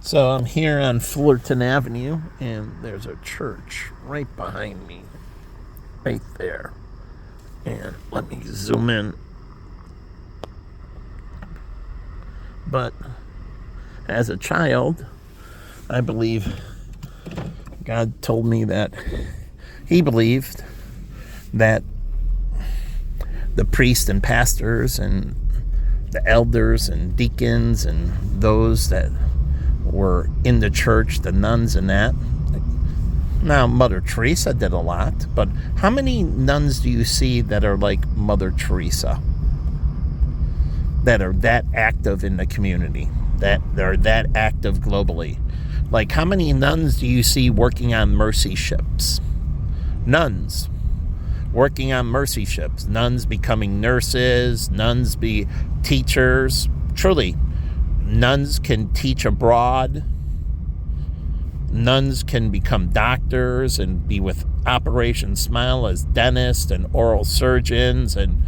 So I'm here on Fullerton Avenue, and there's a church right behind me, right there. And let me zoom in. But as a child, I believe God told me that He believed that the priests and pastors and the elders and deacons and those that were in the church, the nuns and that. Now, Mother Teresa did a lot, but how many nuns do you see that are like Mother Teresa? That are that active in the community, that are that active globally? Like, how many nuns do you see working on mercy ships? Nuns working on mercy ships. Nuns becoming nurses, nuns be teachers. Truly, nuns can teach abroad. Nuns can become doctors and be with Operation Smile as dentists and oral surgeons, and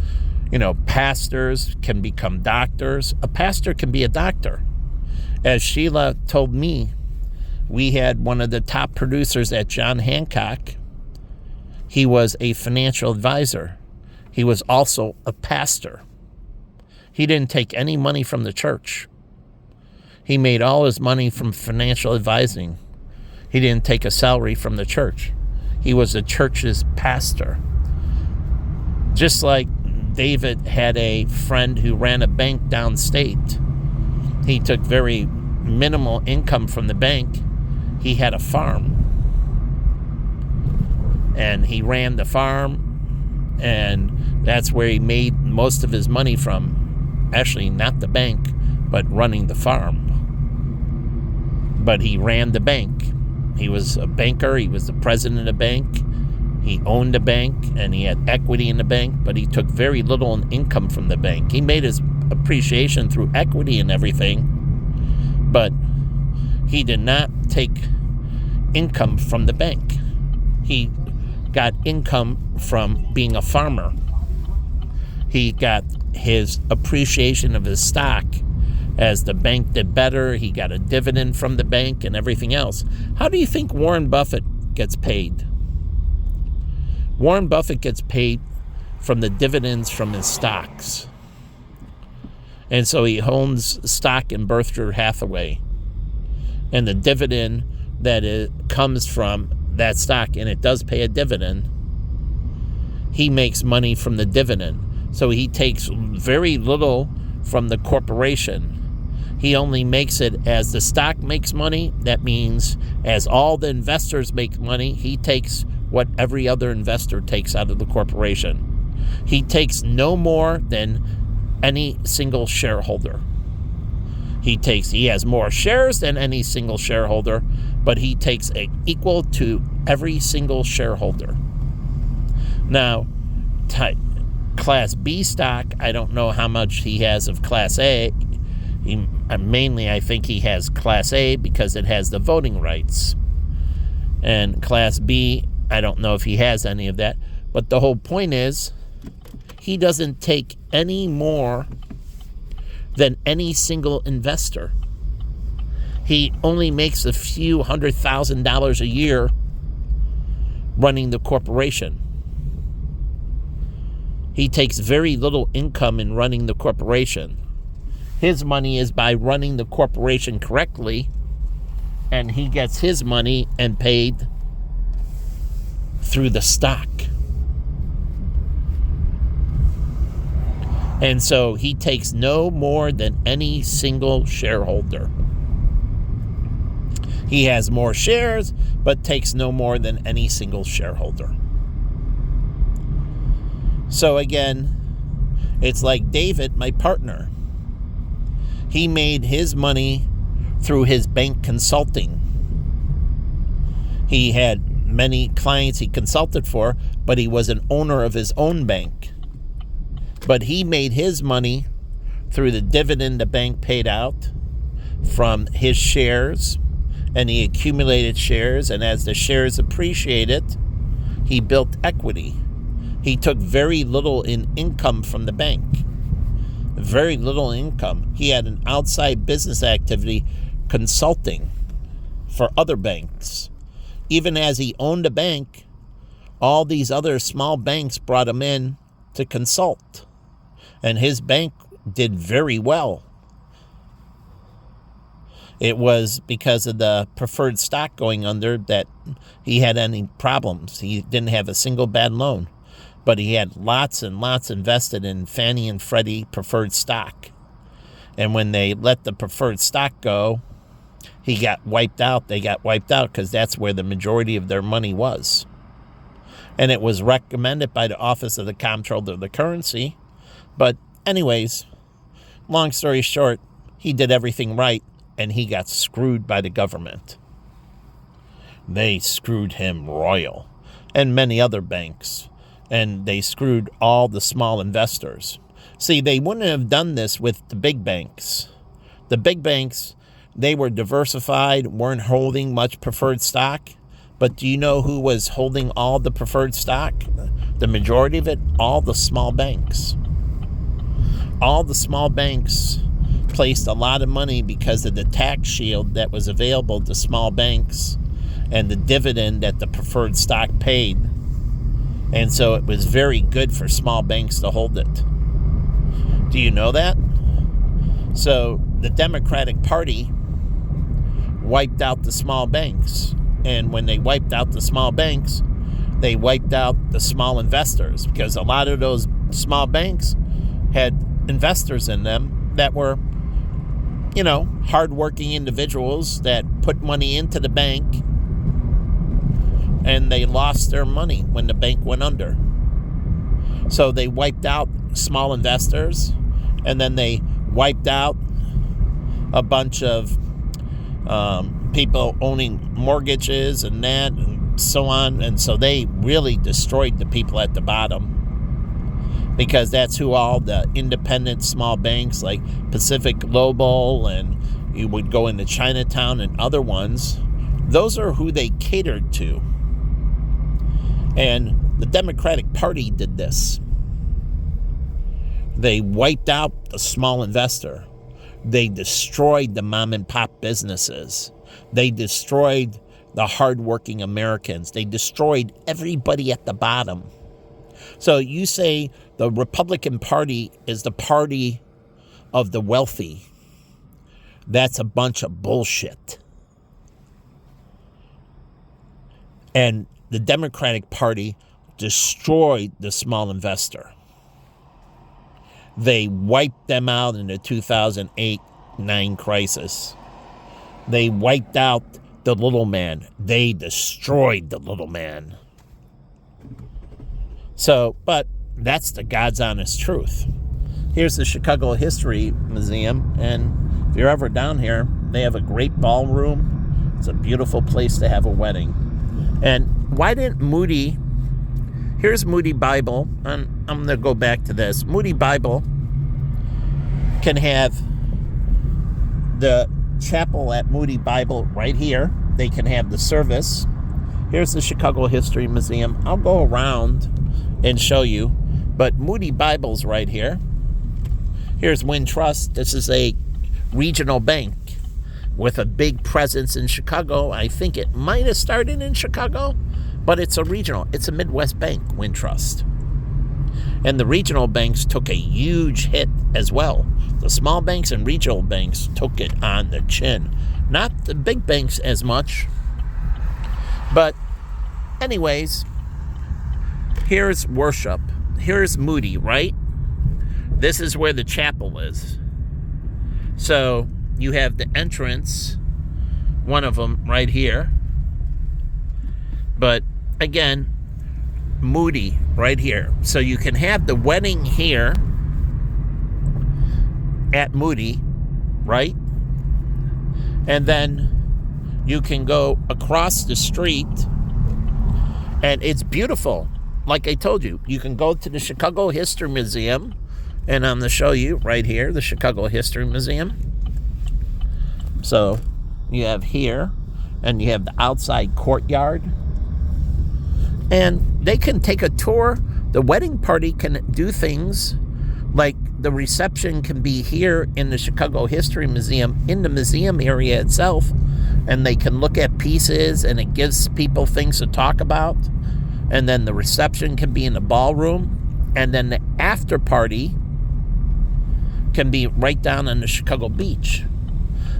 pastors can become doctors. A pastor can be a doctor. As Sheila told me, we had one of the top producers at John Hancock. He was a financial advisor. He was also a pastor. He didn't take any money from the church. He made all his money from financial advising. He didn't take a salary from the church. He was the church's pastor. Just like David had a friend who ran a bank downstate. He took very minimal income from the bank. He had a farm. And he ran the farm, and that's where he made most of his money from. Actually, not the bank, but running the farm. But he ran the bank. He was a banker. He was the president of the bank. He owned a bank, and he had equity in the bank, but he took very little in income from the bank. He made his appreciation through equity and everything, but he did not take income from the bank. He got income from being a farmer. He got his appreciation of his stock. As the bank did better, he got a dividend from the bank and everything else. How do you think Warren Buffett gets paid? Warren Buffett gets paid from the dividends from his stocks. And so he owns stock in Berkshire Hathaway. And the dividend that comes from that stock, and it does pay a dividend, he makes money from the dividend. So he takes very little from the corporation. He only makes it as the stock makes money. That means as all the investors make money, he takes what every other investor takes out of the corporation. He takes no more than any single shareholder. He has more shares than any single shareholder, but he takes equal to every single shareholder. Now, Class B stock, I don't know how much he has of Class A. Mainly, I think he has Class A because it has the voting rights. And Class B, I don't know if he has any of that. But the whole point is, he doesn't take any more than any single investor. He only makes a few $100,000 a year running the corporation. He takes very little income in running the corporation. His money is by running the corporation correctly, and he gets his money and paid through the stock. And so he takes no more than any single shareholder. He has more shares, but takes no more than any single shareholder. So again, it's like David, my partner. He made his money through his bank consulting. He had many clients he consulted for, but he was an owner of his own bank. But he made his money through the dividend the bank paid out from his shares, and he accumulated shares, and as the shares appreciated, he built equity. He took very little in income from the bank. Very little income. He had an outside business activity consulting for other banks. Even as he owned a bank, all these other small banks brought him in to consult. And his bank did very well. It was because of the preferred stock going under that he had any problems. He didn't have a single bad loan, but he had lots and lots invested in Fannie and Freddie preferred stock. And when they let the preferred stock go, he got wiped out. They got wiped out because that's where the majority of their money was. And it was recommended by the Office of the Comptroller of the Currency. But anyways, long story short, he did everything right, and he got screwed by the government. They screwed him royal, and many other banks. And they screwed all the small investors. See, they wouldn't have done this with the big banks. The big banks, they were diversified, weren't holding much preferred stock. But do you know who was holding all the preferred stock? The majority of it, all the small banks. All the small banks placed a lot of money because of the tax shield that was available to small banks and the dividend that the preferred stock paid. And so it was very good for small banks to hold it. Do you know that? So the Democratic Party wiped out the small banks. And when they wiped out the small banks, they wiped out the small investors, because a lot of those small banks had investors in them that were, hardworking individuals that put money into the bank, and they lost their money when the bank went under. So they wiped out small investors, and then they wiped out a bunch of people owning mortgages and that and so on. And so they really destroyed the people at the bottom, because that's who all the independent small banks like Pacific Global, and you would go into Chinatown and other ones, those are who they catered to. And the Democratic Party did this. They wiped out the small investor. They destroyed the mom and pop businesses. They destroyed the hardworking Americans. They destroyed everybody at the bottom. So you say the Republican Party is the party of the wealthy. That's a bunch of bullshit. And the Democratic Party destroyed the small investor. They wiped them out in the 2008-9 crisis. They wiped out the little man. They destroyed the little man. So, but that's the God's honest truth. Here's the Chicago History Museum, and if you're ever down here, they have a great ballroom. It's a beautiful place to have a wedding. And why didn't Moody... Here's Moody Bible. I'm going to go back to this. Moody Bible can have the chapel at Moody Bible right here. They can have the service. Here's the Chicago History Museum. I'll go around and show you. But Moody Bible's right here. Here's Wintrust. This is a regional bank with a big presence in Chicago. I think it might have started in Chicago, but it's a regional. It's a Midwest bank, Wintrust. And the regional banks took a huge hit as well. The small banks and regional banks took it on the chin. Not the big banks as much. But anyways, here's worship. Here's Moody, right? This is where the chapel is. So you have the entrance, one of them right here. But again, Moody right here. So you can have the wedding here at Moody, right? And then you can go across the street, and it's beautiful. Like I told you, you can go to the Chicago History Museum, and I'm going to show you right here, the Chicago History Museum. So you have here, and you have the outside courtyard. And they can take a tour. The wedding party can do things like the reception can be here in the Chicago History Museum, in the museum area itself, and they can look at pieces, and it gives people things to talk about. And then the reception can be in the ballroom, and then the after party can be right down on the Chicago beach.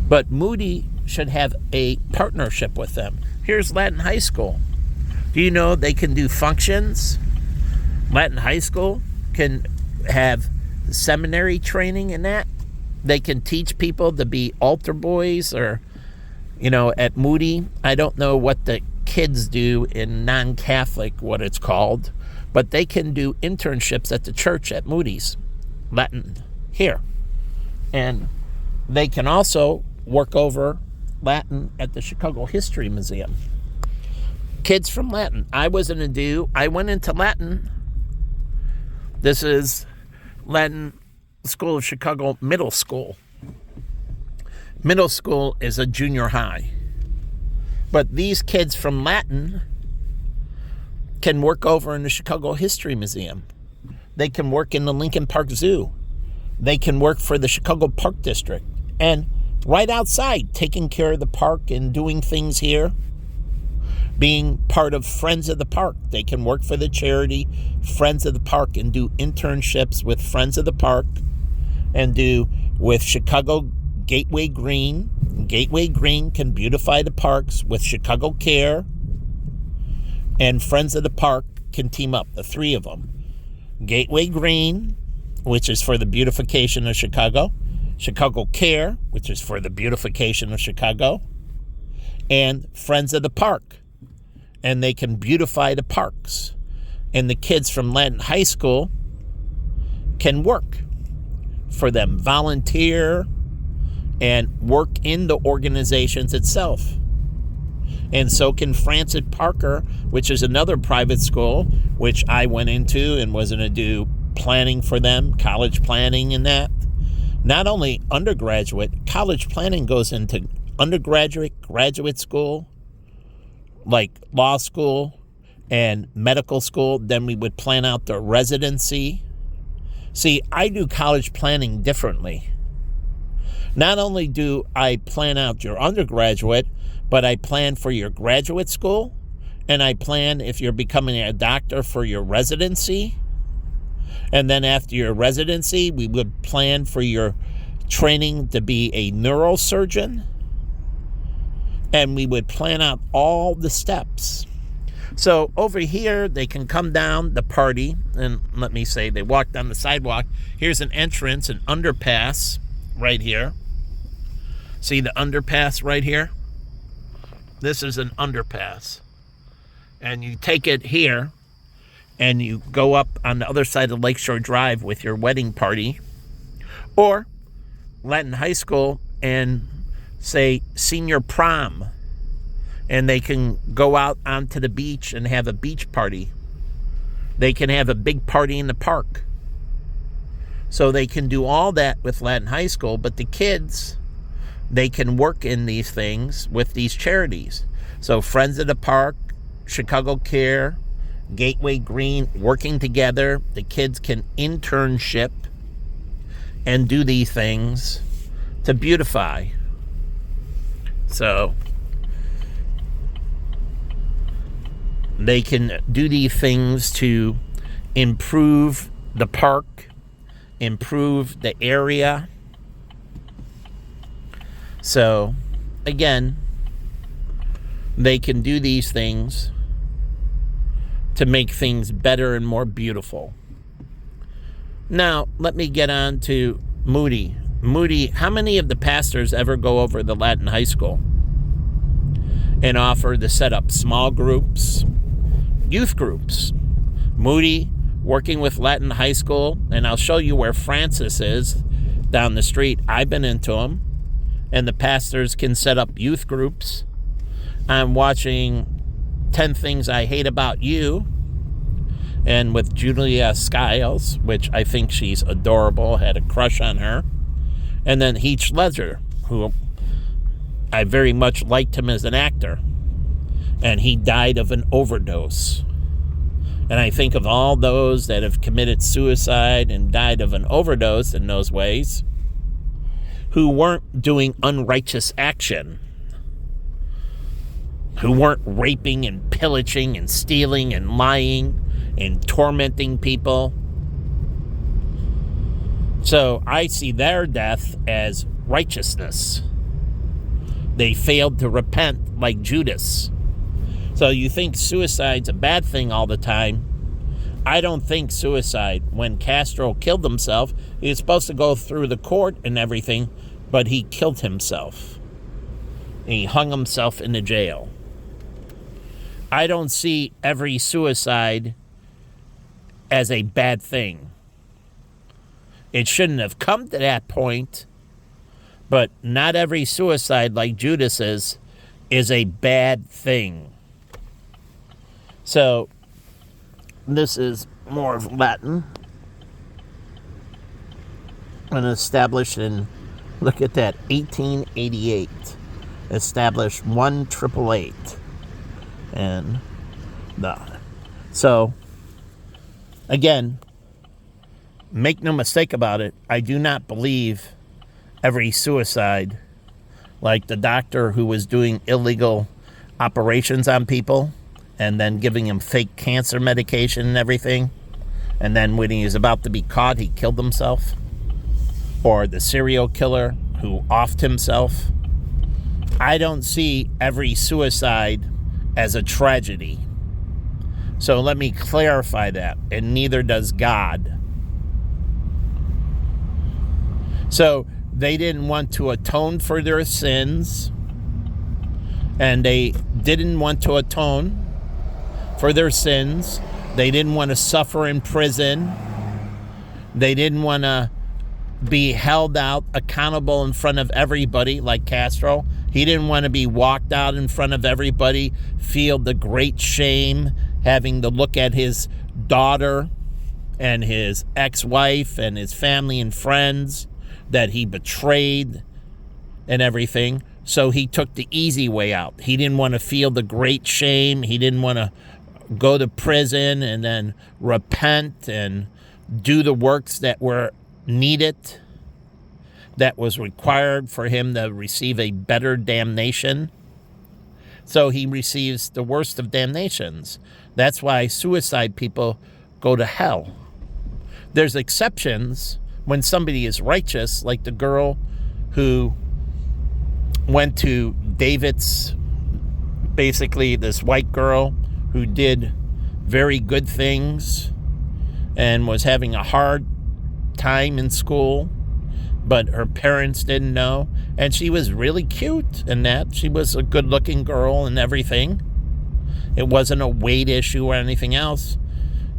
But Moody should have a partnership with them. Here's Latin High School. Do you know they can do functions? Latin High School can have seminary training in that. They can teach people to be altar boys, or, at Moody, I don't know what the kids do in non-Catholic, what it's called, but they can do internships at the church at Moody's Latin here. And they can also work over Latin at the Chicago History Museum. Kids from Latin. I went into Latin. This is Latin School of Chicago Middle School. Middle school is a junior high. But these kids from Latin can work over in the Chicago History Museum. They can work in the Lincoln Park Zoo. They can work for the Chicago Park District. And right outside, taking care of the park and doing things here, being part of Friends of the Park. They can work for the charity Friends of the Park and do internships with Friends of the Park, and do with Chicago Gateway Green. Gateway Green can beautify the parks with Chicago Care, and Friends of the Park can team up, the three of them. Gateway Green, which is for the beautification of Chicago. Chicago Care, which is for the beautification of Chicago. And Friends of the Park. And they can beautify the parks. And the kids from Latin High School can work for them, volunteer, and work in the organizations itself. And so can Francis Parker, which is another private school, which I went into and was going to do planning for them, college planning and that. Not only undergraduate, college planning goes into undergraduate, graduate school, like law school and medical school. Then we would plan out the residency. See, I do college planning differently. Not only do I plan out your undergraduate, but I plan for your graduate school, and I plan if you're becoming a doctor for your residency. And then after your residency, we would plan for your training to be a neurosurgeon. And we would plan out all the steps. So over here, they can come down the party, and let me say they walk down the sidewalk. Here's an entrance, an underpass right here. See the underpass right here? This is an underpass. And you take it here, and you go up on the other side of Lakeshore Drive with your wedding party. Or Latin High School and, say, senior prom. And they can go out onto the beach and have a beach party. They can have a big party in the park. So they can do all that with Latin High School, but the kids, they can work in these things with these charities. So Friends of the Park, Chicago Care, Gateway Green, working together. The kids can internship and do these things to beautify. So they can do these things to improve the park, improve the area. So, again, they can do these things to make things better and more beautiful. Now, let me get on to Moody. Moody, how many of the pastors ever go over the Latin High School and offer to set up small groups, youth groups? Moody working with Latin High School, and I'll show you where Francis is down the street. I've been into them, and the pastors can set up youth groups. I'm watching 10 Things I Hate About You, and with Julia Stiles, which I think she's adorable, had a crush on her. And then Heath Ledger, who I very much liked him as an actor. And he died of an overdose. And I think of all those that have committed suicide and died of an overdose in those ways, who weren't doing unrighteous action, who weren't raping and pillaging and stealing and lying and tormenting people. So I see their death as righteousness. They failed to repent like Judas. So you think suicide's a bad thing all the time. I don't think suicide, when Castro killed himself, he was supposed to go through the court and everything, but he killed himself. And he hung himself in the jail. I don't see every suicide as a bad thing. It shouldn't have come to that point, but not every suicide like Judas's is a bad thing. So, this is more of Latin. And established in, look at that, 1888. Established 1888. And so, again, make no mistake about it, I do not believe every suicide, like the doctor who was doing illegal operations on people and then giving him fake cancer medication and everything, and then when he was about to be caught, he killed himself, or the serial killer who offed himself. I don't see every suicide as a tragedy. So let me clarify that, and neither does God. So they didn't want to atone for their sins, and they didn't want to atone for their sins. They didn't want to suffer in prison. They didn't want to be held out accountable in front of everybody like Castro. He didn't want to be walked out in front of everybody, feel the great shame, having to look at his daughter and his ex-wife and his family and friends that he betrayed and everything. So he took the easy way out. He didn't want to feel the great shame. He didn't want to go to prison and then repent and do the works that were needed, that was required for him to receive a better damnation. So he receives the worst of damnations. That's why suicide people go to hell. There's exceptions when somebody is righteous, like the girl who went to David's, basically this white girl who did very good things and was having a hard time in school, but her parents didn't know. And she was really cute in that. She was a good-looking girl and everything. It wasn't a weight issue or anything else.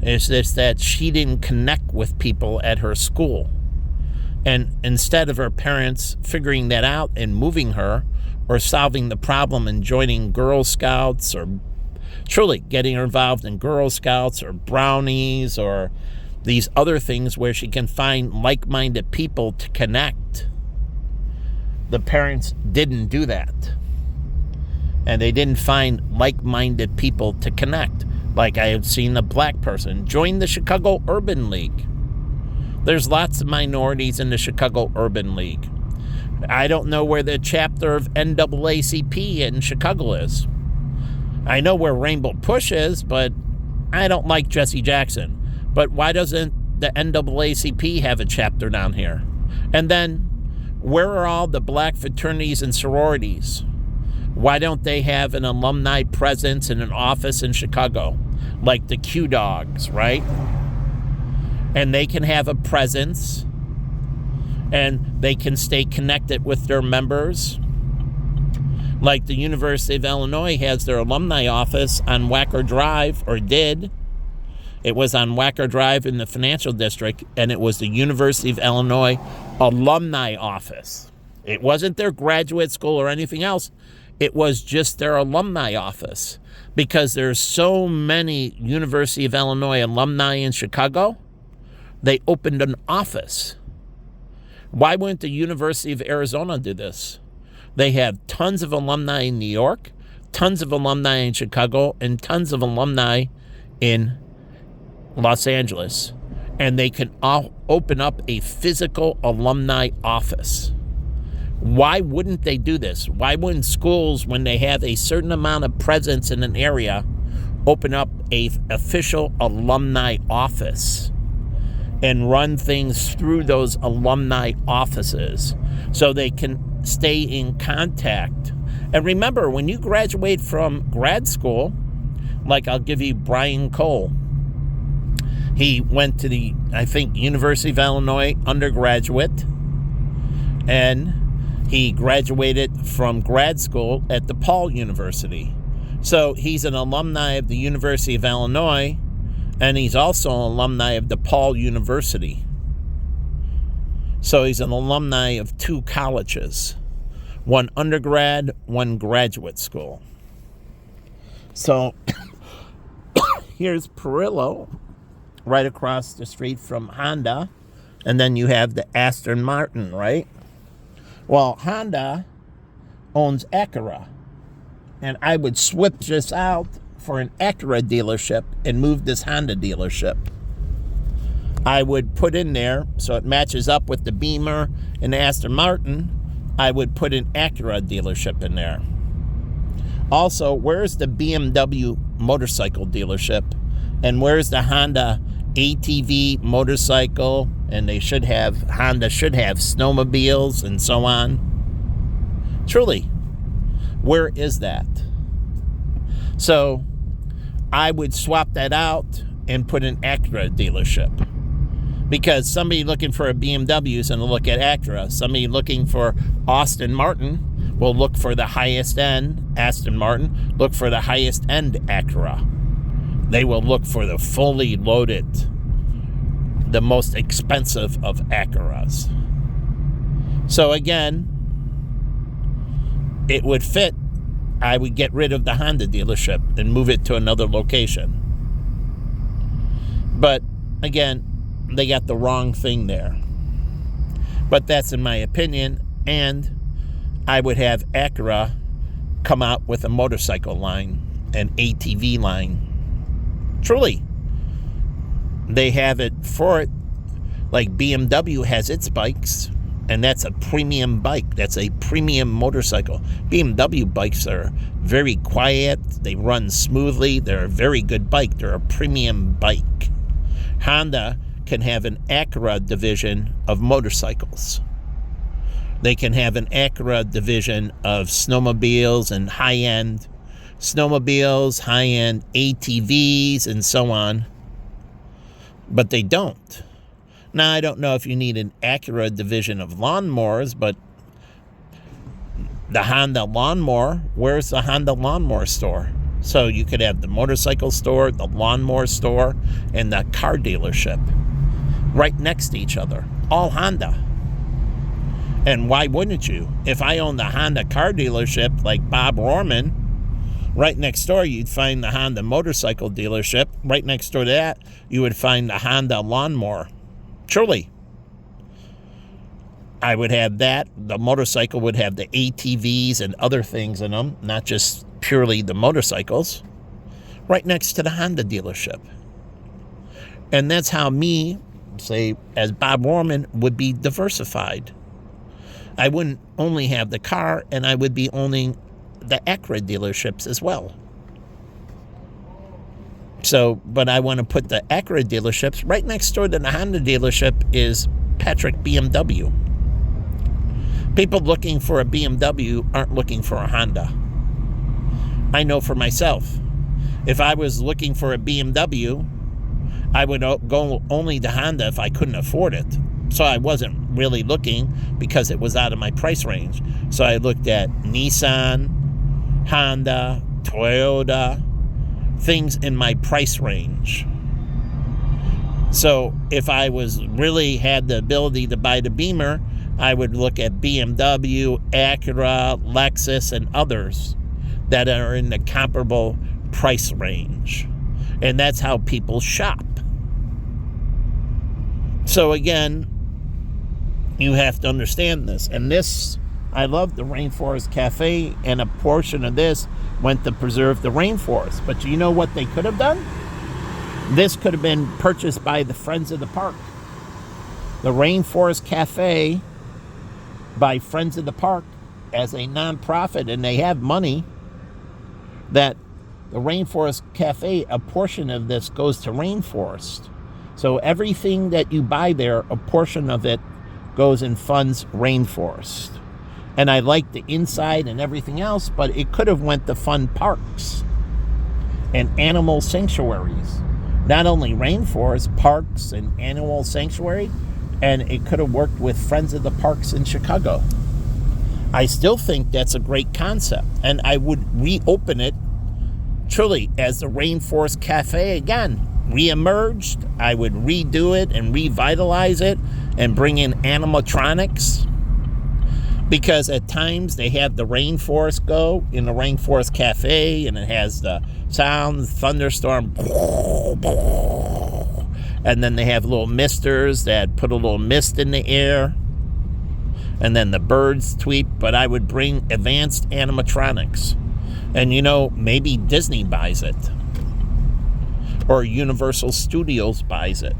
It's just that she didn't connect with people at her school. And instead of her parents figuring that out and moving her or solving the problem and joining Girl Scouts or truly getting her involved in Girl Scouts or brownies or these other things where she can find like-minded people to connect, the parents didn't do that. And they didn't find like-minded people to connect. Like I have seen a black person join the Chicago Urban League. There's lots of minorities in the Chicago Urban League. I don't know where the chapter of NAACP in Chicago is. I know where Rainbow Push is, but I don't like Jesse Jackson. But why doesn't the NAACP have a chapter down here? And then, where are all the black fraternities and sororities? Why don't they have an alumni presence in an office in Chicago? Like the Q Dogs, right? And they can have a presence, and they can stay connected with their members. Like the University of Illinois has their alumni office on Wacker Drive, or did. It was on Wacker Drive in the financial district, and it was the University of Illinois alumni office. It wasn't their graduate school or anything else. It was just their alumni office, because there's so many University of Illinois alumni in Chicago. They opened an office. Why wouldn't the University of Arizona do this? They have tons of alumni in New York, tons of alumni in Chicago, and tons of alumni in Los Angeles, and they can open up a physical alumni office. Why wouldn't they do this? Why wouldn't schools, when they have a certain amount of presence in an area, open up a official alumni office and run things through those alumni offices so they can stay in contact? And remember, when you graduate from grad school, like I'll give you Brian Cole. He went to the, I think, University of Illinois undergraduate, and he graduated from grad school at DePaul University. So he's an alumni of the University of Illinois, and he's also an alumni of DePaul University. So he's an alumni of two colleges, one undergrad, one graduate school. So here's Perillo, right across the street from Honda, and then you have the Aston Martin, right? Well, Honda owns Acura, and I would switch this out for an Acura dealership and move this Honda dealership. I would put in there, so it matches up with the Beamer and the Aston Martin, I would put an Acura dealership in there. Also, where's the BMW motorcycle dealership? And where's the Honda ATV motorcycle? And Honda should have snowmobiles and so on. Truly, where is that? So I would swap that out and put an Acura dealership. Because somebody looking for a BMW is going to look at Acura. Somebody looking for Aston Martin will look for the highest end Aston Martin, look for the highest end Acura. They will look for the fully loaded, the most expensive of Acuras. So again, it would fit. I would get rid of the Honda dealership and move it to another location. But again, they got the wrong thing there. But that's in my opinion. And I would have Acura come out with a motorcycle line, an ATV line. Truly, they have it for it. Like BMW has its bikes, and that's a premium bike. That's a premium motorcycle. BMW bikes are very quiet. They run smoothly. They're a very good bike. They're a premium bike. Honda can have an Acura division of motorcycles. They can have an Acura division of snowmobiles and high-end snowmobiles, high-end ATVs, and so on. But they don't. Now, I don't know if you need an Acura division of lawnmowers, but the Honda lawnmower, where's the Honda lawnmower store? So you could have the motorcycle store, the lawnmower store, and the car dealership right next to each other. All Honda. And why wouldn't you? If I owned the Honda car dealership like Bob Rohrman, right next door you'd find the Honda motorcycle dealership. Right next door to that, you would find the Honda lawnmower. Truly. I would have that. The motorcycle would have the ATVs and other things in them, not just purely the motorcycles. Right next to the Honda dealership. And that's how me, say, as Bob Rohrman, would be diversified. I wouldn't only have the car, and I would be owning the Acura dealerships as well. So, but I want to put the Acura dealerships right next door to the Honda dealership is Patrick BMW. People looking for a BMW aren't looking for a Honda. I know for myself. If I was looking for a BMW, I would go only to Honda if I couldn't afford it. So I wasn't really looking because it was out of my price range. So I looked at Nissan, Honda, Toyota, things in my price range. So if I was really had the ability to buy the Beamer, I would look at BMW, Acura, Lexus, and others that are in the comparable price range. And that's how people shop. So again, you have to understand this. And this, I love the Rainforest Cafe, and a portion of this went to preserve the rainforest. But you know what they could have done? This could have been purchased by the Friends of the Park. The Rainforest Cafe by Friends of the Park as a nonprofit, and they have money that the Rainforest Cafe, a portion of this goes to rainforest. So everything that you buy there, a portion of it goes and funds rainforest. And I like the inside and everything else, but it could have went to fund parks and animal sanctuaries. Not only rainforest, parks and animal sanctuary, and it could have worked with Friends of the Parks in Chicago. I still think that's a great concept, and I would reopen it truly as the Rainforest Cafe again. Re-emerged, I would redo it and revitalize it and bring in animatronics, because at times they have the rainforest go in the Rainforest Cafe, and it has the sound, thunderstorm, and then they have little misters that put a little mist in the air, and then the birds tweet. But I would bring advanced animatronics, and maybe Disney buys it, or Universal Studios buys it,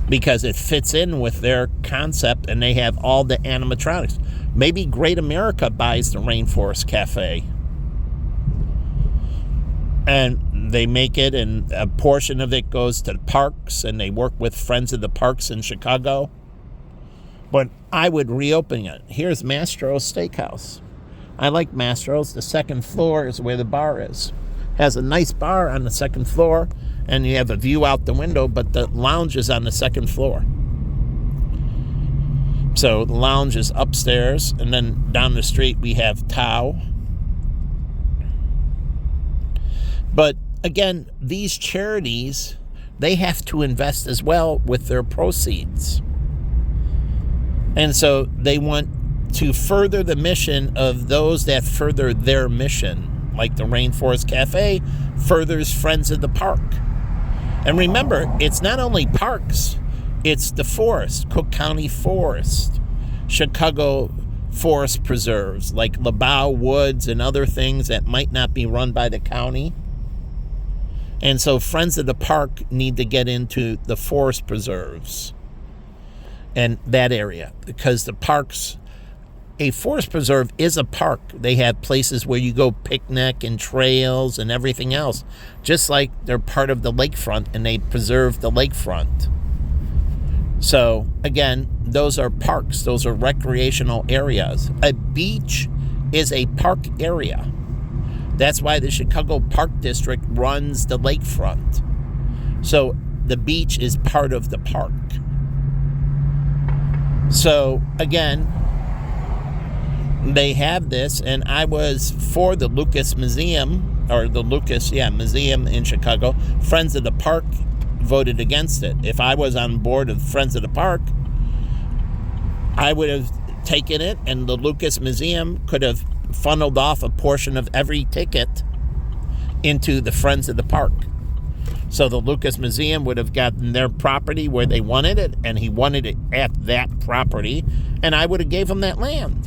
because it fits in with their concept and they have all the animatronics. Maybe Great America buys the Rainforest Cafe and they make it, and a portion of it goes to the parks, and they work with Friends of the Parks in Chicago. But I would reopen it. Here's Mastro's Steakhouse. I like Mastro's. The second floor is where the bar is. Has a nice bar on the second floor, and you have a view out the window, but the lounge is on the second floor. So the lounge is upstairs, and then down the street we have Tao. But again, these charities, they have to invest as well with their proceeds. And so they want to further the mission of those that further their mission, like the Rainforest Cafe furthers Friends of the Park. And remember, it's not only parks, it's the forest, Cook County Forest, Chicago Forest Preserves, like LeBow Woods and other things that might not be run by the county. And so Friends of the Park need to get into the forest preserves and that area, because the parks, a forest preserve is a park. They have places where you go picnic and trails and everything else, just like they're part of the lakefront, and they preserve the lakefront. So again, those are parks. Those are recreational areas. A beach is a park area. That's why the Chicago Park District runs the lakefront. So the beach is part of the park. So again, they have this, and I was for the Lucas Museum, or the Lucas, Museum in Chicago. Friends of the Park voted against it. If I was on board of Friends of the Park, I would have taken it, and the Lucas Museum could have funneled off a portion of every ticket into the Friends of the Park. So the Lucas Museum would have gotten their property where they wanted it, and he wanted it at that property, and I would have gave him that land.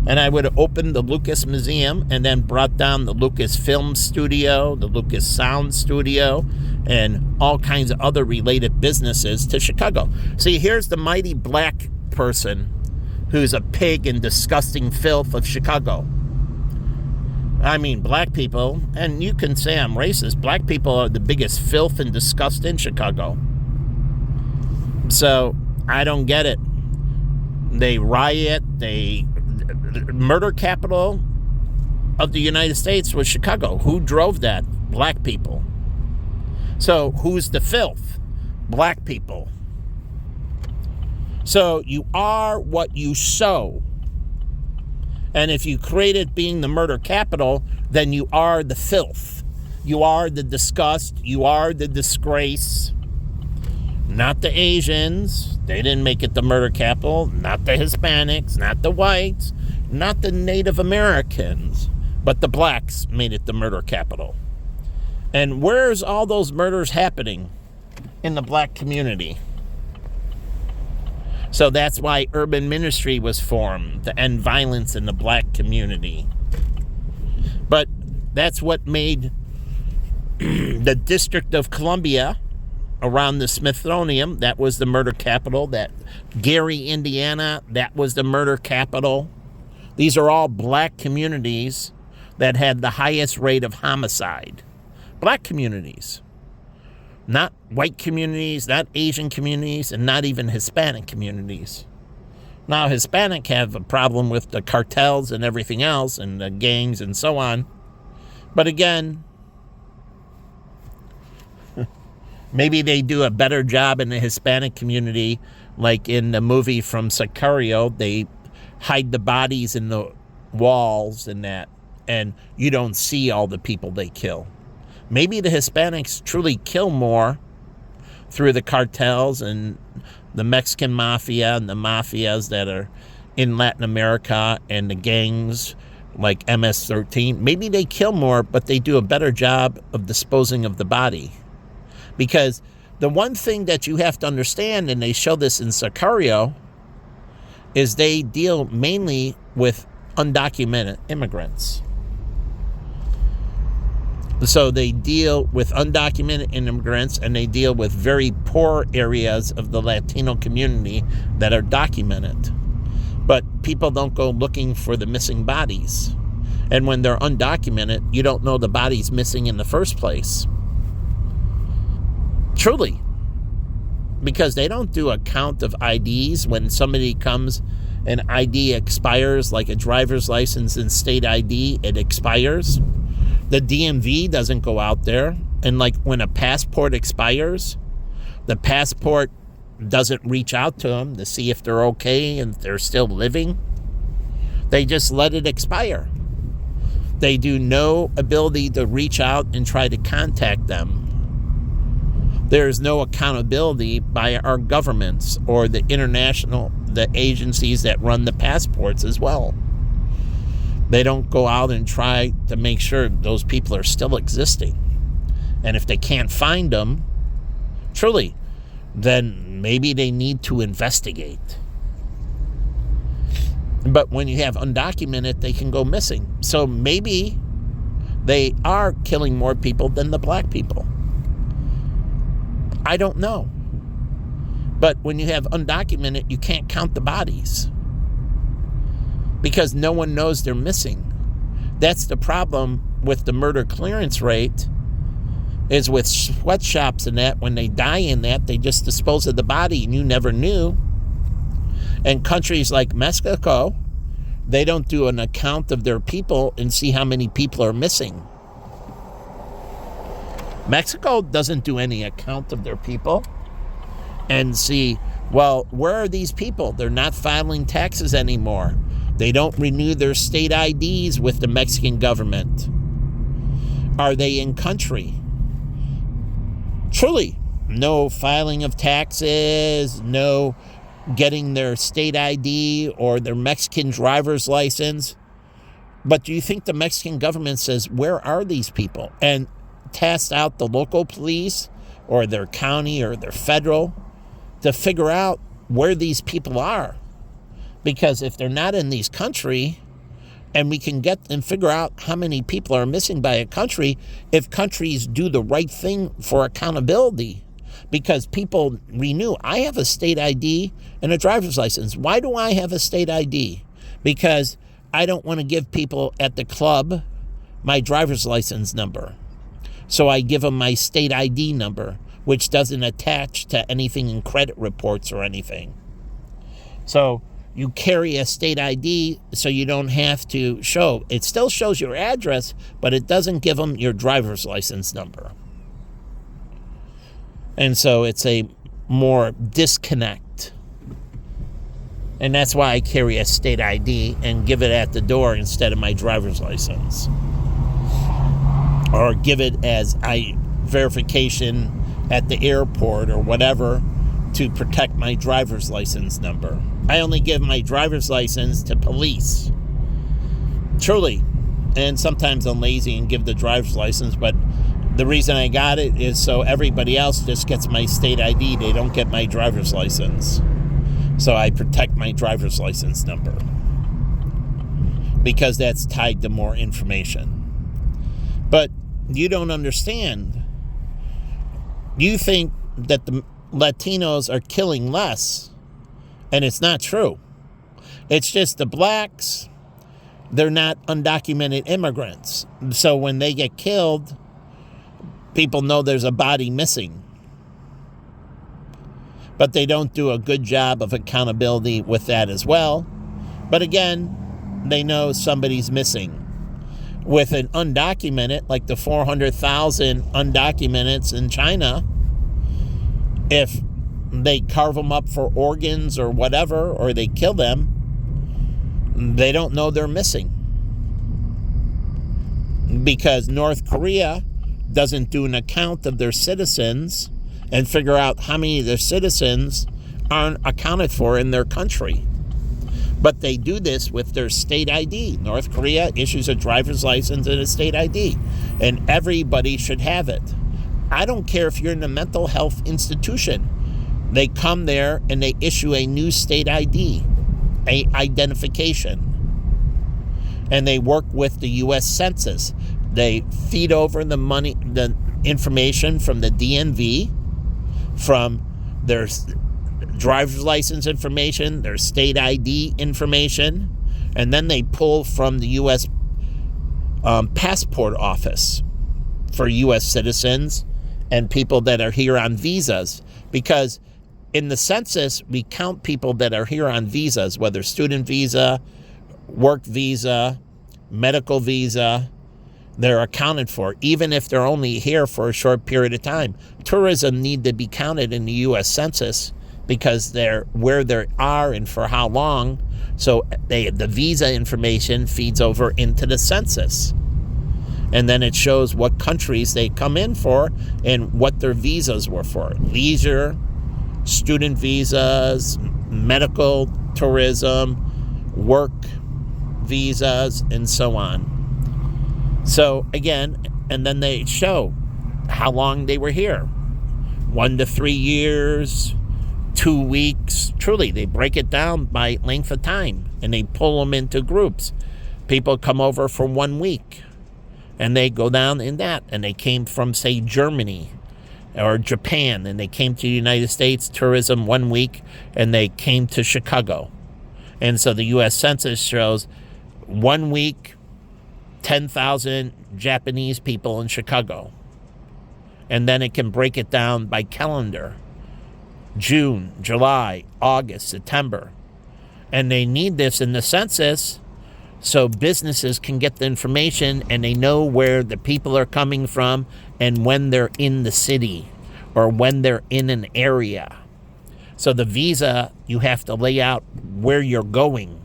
And I would have opened the Lucas Museum and then brought down the Lucas Film Studio, the Lucas Sound Studio, and all kinds of other related businesses to Chicago. See, here's the mighty black person who's a pig and disgusting filth of Chicago. I mean, black people, and you can say I'm racist, black people are the biggest filth and disgust in Chicago. So, I don't get it. They riot, the murder capital of the United States was Chicago. Who drove that? Black people. So, who's the filth? Black people. So, you are what you sow. And if you create it being the murder capital, then you are the filth. You are the disgust. You are the disgrace. Not the Asians. They didn't make it the murder capital. Not the Hispanics. Not the whites. Not the Native Americans. But the blacks made it the murder capital. And where's all those murders happening? In the black community. So that's why Urban Ministry was formed, to end violence in the black community. But that's what made The District of Columbia, around the Smithsonian, that was the murder capital. That Gary, Indiana, that was the murder capital. These are all black communities that had the highest rate of homicide. Black communities. Not white communities, not Asian communities, and not even Hispanic communities. Now, Hispanic have a problem with the cartels and everything else, and the gangs and so on. But again, maybe they do a better job in the Hispanic community, like in the movie from Sicario. They hide the bodies in the walls and that, and you don't see all the people they kill. Maybe the Hispanics truly kill more through the cartels and the Mexican mafia and the mafias that are in Latin America and the gangs like MS-13. Maybe they kill more, but they do a better job of disposing of the body. Because the one thing that you have to understand, and they show this in Sicario, is they deal mainly with undocumented immigrants. So they deal with undocumented immigrants, and they deal with very poor areas of the Latino community that are documented. But people don't go looking for the missing bodies. And when they're undocumented, you don't know the body's missing in the first place. Truly. Because they don't do a count of IDs. When somebody comes, an ID expires, like a driver's license and state ID, it expires. The DMV doesn't go out there. And like when a passport expires, the passport doesn't reach out to them to see if they're okay and if they're still living. They just let it expire. They do no ability to reach out and try to contact them. There's no accountability by our governments or the agencies that run the passports as well. They don't go out and try to make sure those people are still existing. And if they can't find them, truly, then maybe they need to investigate. But when you have undocumented, they can go missing. So maybe they are killing more people than the black people. I don't know. But when you have undocumented, you can't count the bodies, because no one knows they're missing. That's the problem with the murder clearance rate, is with sweatshops and that, when they die in that, they just dispose of the body and you never knew. And countries like Mexico, they don't do an account of their people and see how many people are missing. Mexico doesn't do any account of their people and see, well, where are these people? They're not filing taxes anymore. They don't renew their state IDs with the Mexican government. Are they in country? Truly, no filing of taxes, no getting their state ID or their Mexican driver's license. But do you think the Mexican government says, where are these people? And task out the local police or their county or their federal to figure out where these people are? Because if they're not in these country, and we can get and figure out how many people are missing by a country, if countries do the right thing for accountability, because people renew. I have a state ID and a driver's license. Why do I have a state ID? Because I don't want to give people at the club my driver's license number. So I give them my state ID number, which doesn't attach to anything in credit reports or anything. So you carry a state ID so you don't have to show. It still shows your address, but it doesn't give them your driver's license number. And so it's a more disconnect. And that's why I carry a state ID and give it at the door instead of my driver's license. Or give it as verification at the airport or whatever to protect my driver's license number. I only give my driver's license to police. Truly. And sometimes I'm lazy and give the driver's license, but the reason I got it is so everybody else just gets my state ID. They don't get my driver's license. So I protect my driver's license number, because that's tied to more information. But you don't understand. You think that the Latinos are killing less, and it's not true. It's just the blacks, they're not undocumented immigrants. So when they get killed, people know there's a body missing. But they don't do a good job of accountability with that as well. But again, they know somebody's missing. With an undocumented, like the 400,000 undocumented in China, if they carve them up for organs or whatever, or they kill them, they don't know they're missing. Because North Korea doesn't do an account of their citizens and figure out how many of their citizens aren't accounted for in their country. But they do this with their state ID. North Korea issues a driver's license and a state ID, and everybody should have it. I don't care if you're in a mental health institution. They come there and they issue a new state ID, a identification. And they work with the U.S. Census. They feed over the money, the information from the DMV, from their driver's license information, their state ID information, and then they pull from the U.S. Passport Office for U.S. citizens and people that are here on visas. Because in the census, we count people that are here on visas, whether student visa, work visa, medical visa. They're accounted for, even if they're only here for a short period of time. Tourism need to be counted in the U.S. Census because they're where they are and for how long. So the visa information feeds over into the census. And then it shows what countries they come in for and what their visas were for. Leisure, student visas, medical, tourism, work visas, and so on. So again, and then they show how long they were here. 1 to 3 years, 2 weeks. Truly, they break it down by length of time and they pull them into groups. People come over for 1 week and they go down in that, and they came from, say, Germany or Japan, and they came to the United States, tourism 1 week, and they came to Chicago. And so the U.S. Census shows 1 week, 10,000 Japanese people in Chicago. And then it can break it down by calendar. June, July, August, September. And they need this in the census so businesses can get the information and they know where the people are coming from and when they're in the city or when they're in an area. So the visa, you have to lay out where you're going.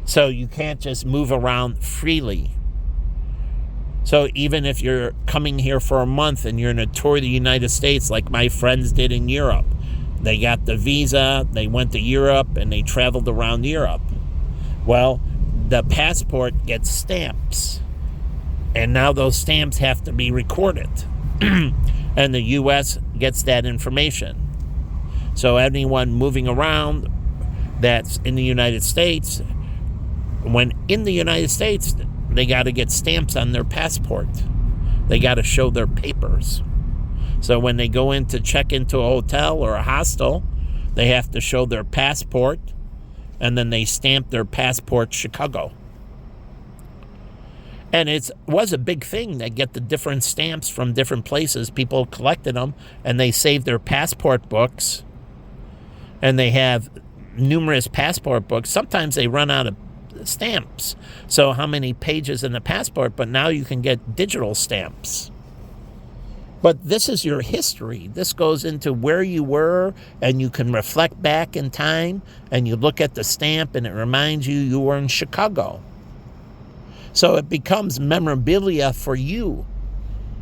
So you can't just move around freely. So even if you're coming here for a month and you're in a tour of the United States like my friends did in Europe, they got the visa, they went to Europe, and they traveled around Europe. Well, the passport gets stamps, and now those stamps have to be recorded, and the U.S. gets that information. So anyone moving around that's in the United States, when in the United States, they got to get stamps on their passport. They got to show their papers. So when they go in to check into a hotel or a hostel, they have to show their passport, and then they stamp their passport Chicago. And it was a big thing. They get the different stamps from different places. People collected them, and they saved their passport books. And they have numerous passport books. Sometimes they run out of stamps. So how many pages in the passport? But now you can get digital stamps. But this is your history. This goes into where you were, and you can reflect back in time, and you look at the stamp, and it reminds you were in Chicago. So it becomes memorabilia for you,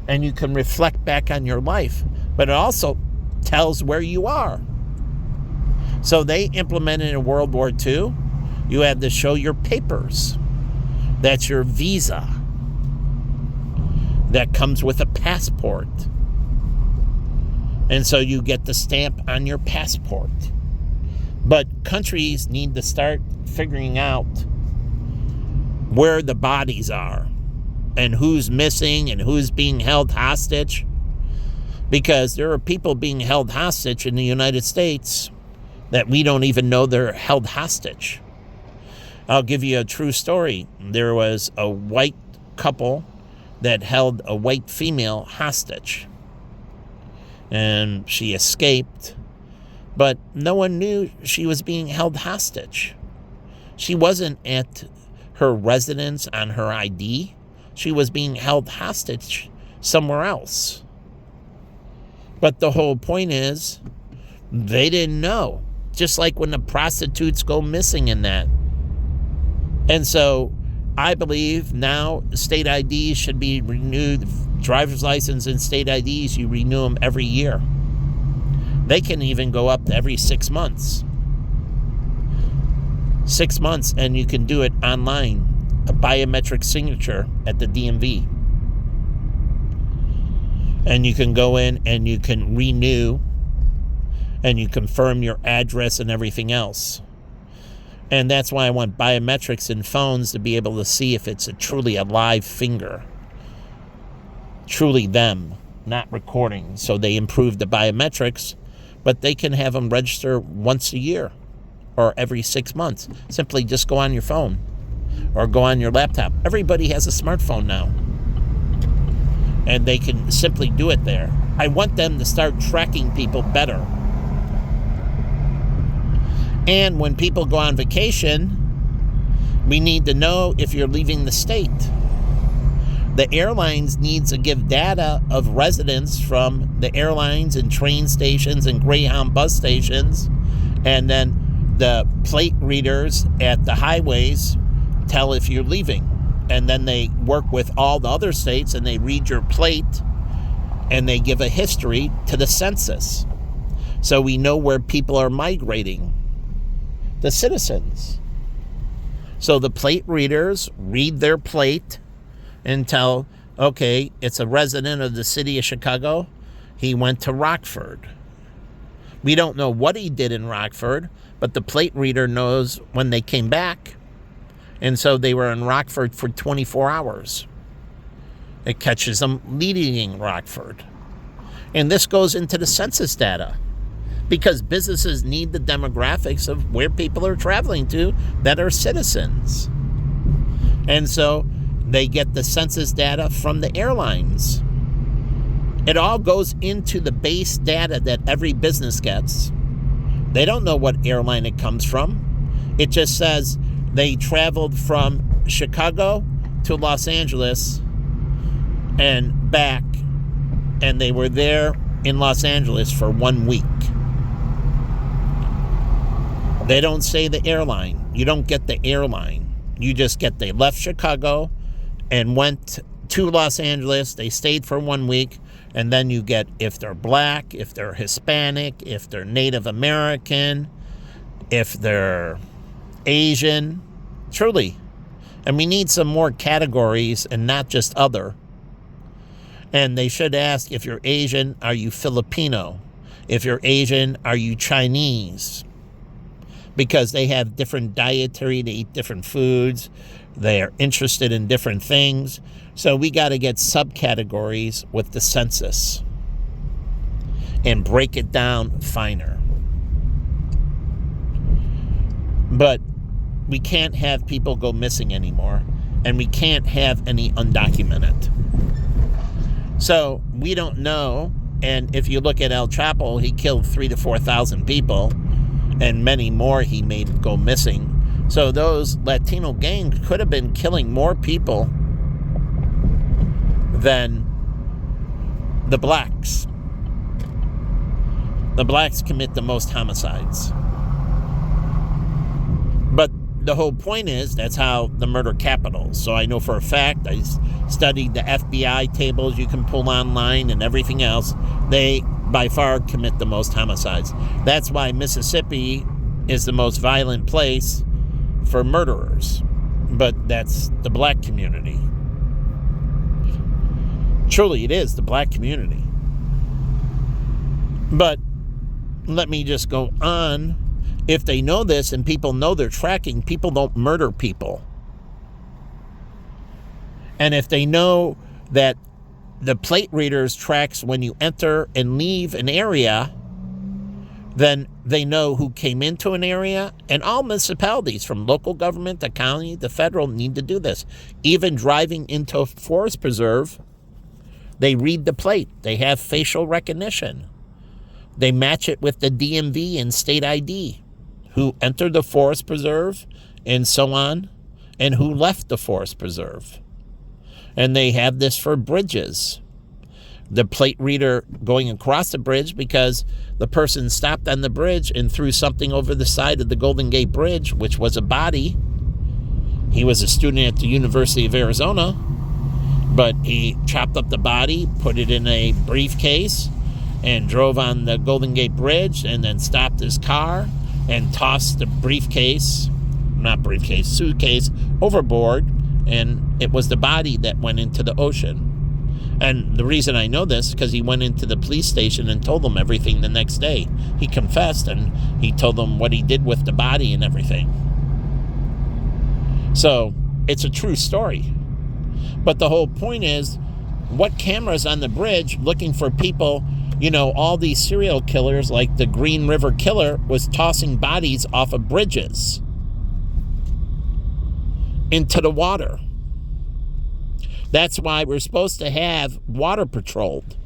and you can reflect back on your life. But it also tells where you are. So they implemented in World War II, you had to show your papers. That's your visa. That comes with a passport. And so you get the stamp on your passport. But countries need to start figuring out where the bodies are. and who's missing and who's being held hostage, because there are people being held hostage in the United States that we don't even know they're held hostage. I'll give you a true story. There was a white couple that held a white female hostage, and she escaped, but no one knew she was being held hostage. She wasn't at her residence on her ID. She was being held hostage somewhere else. But the whole point is, they didn't know. Just like when the prostitutes go missing in that. And so I believe now state IDs should be renewed. Driver's license and state IDs, you renew them every year. They can even go up to every 6 months. 6 months, and you can do it online, a biometric signature at the DMV. And you can go in and you can renew, and you confirm your address and everything else. And that's why I want biometrics in phones, to be able to see if it's truly a live finger. Truly them, not recording. So they improved the biometrics, but they can have them register once a year or every 6 months. Simply just go on your phone or go on your laptop. Everybody has a smartphone now, and they can simply do it there. I want them to start tracking people better. And when people go on vacation, we need to know if you're leaving the state. The airlines need to give data of residents from the airlines and train stations and Greyhound bus stations. And then the plate readers at the highways tell if you're leaving. And then they work with all the other states and they read your plate and they give a history to the census. So we know where people are migrating. The citizens. So the plate readers read their plate and tell, okay, it's a resident of the city of Chicago. He went to Rockford. We don't know what he did in Rockford, but the plate reader knows when they came back. And so they were in Rockford for 24 hours. It catches them leaving Rockford. And this goes into the census data, because businesses need the demographics of where people are traveling to that are citizens. And so they get the census data from the airlines. It all goes into the base data that every business gets. They don't know what airline it comes from. It just says they traveled from Chicago to Los Angeles and back, and they were there in Los Angeles for 1 week. They don't say the airline. You don't get the airline. You just get they left Chicago and went to Los Angeles. They stayed for 1 week. And then you get if they're black, if they're Hispanic, if they're Native American, if they're Asian. Truly. And we need some more categories and not just other. And they should ask, if you're Asian, are you Filipino? If you're Asian, are you Chinese? Because they have different dietary, they eat different foods, they are interested in different things. So we got to get subcategories with the census and break it down finer. But we can't have people go missing anymore, and we can't have any undocumented. So we don't know, and if you look at El Chapo, he killed 3,000 to 4,000 people, and many more he made go missing. So those Latino gangs could have been killing more people than the blacks. The blacks commit the most homicides. But the whole point is, that's how the murder capital. So I know for a fact, I studied the FBI tables you can pull online and everything else. They by far commit the most homicides. That's why Mississippi is the most violent place for murderers. But that's the black community. Truly, it is the black community. But let me just go on. If they know this and people know they're tracking, people don't murder people. And if they know that the plate readers tracks when you enter and leave an area, then they know who came into an area. And all municipalities, from local government to county to federal, need to do this. Even driving into a forest preserve, they read the plate. They have facial recognition. They match it with the DMV and state ID, who entered the forest preserve and so on, and who left the forest preserve. And they have this for bridges. The plate reader going across the bridge because the person stopped on the bridge and threw something over the side of the Golden Gate Bridge, which was a body. He was a student at the University of Arizona, but he chopped up the body, put it in a briefcase, and drove on the Golden Gate Bridge, and then stopped his car and tossed the suitcase overboard, and it was the body that went into the ocean. And the reason I know this, because he went into the police station and told them everything the next day. He confessed, and he told them what he did with the body and everything. So it's a true story. But the whole point is, what cameras on the bridge looking for people? All these serial killers, like the Green River Killer, was tossing bodies off of bridges into the water. That's why we're supposed to have water patrolled.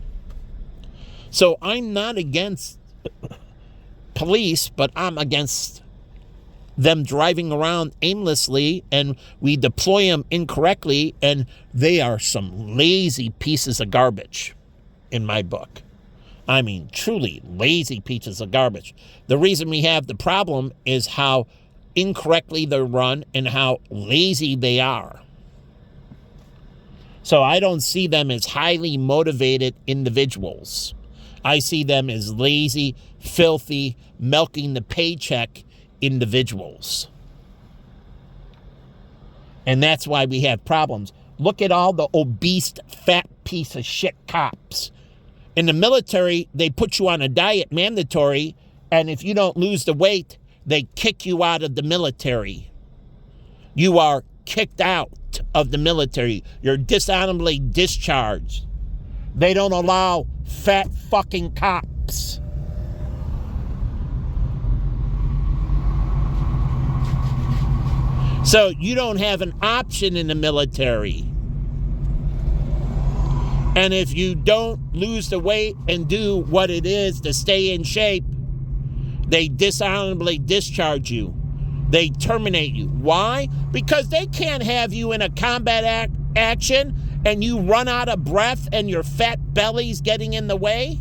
So I'm not against police, but I'm against them driving around aimlessly, and we deploy them incorrectly, and they are some lazy pieces of garbage in my book. I mean, truly lazy pieces of garbage. The reason we have the problem is how incorrectly they're run and how lazy they are. So I don't see them as highly motivated individuals. I see them as lazy, filthy, milking the paycheck individuals. And that's why we have problems. Look at all the obese, fat piece of shit cops. In the military, they put you on a diet mandatory, and if you don't lose the weight, they kick you out of the military. You are kicked out of the military. You're dishonorably discharged. They don't allow fat fucking cops. So you don't have an option in the military. And if you don't lose the weight and do what it is to stay in shape, they dishonorably discharge you. They terminate you. Why? Because they can't have you in a combat action and you run out of breath and your fat belly's getting in the way.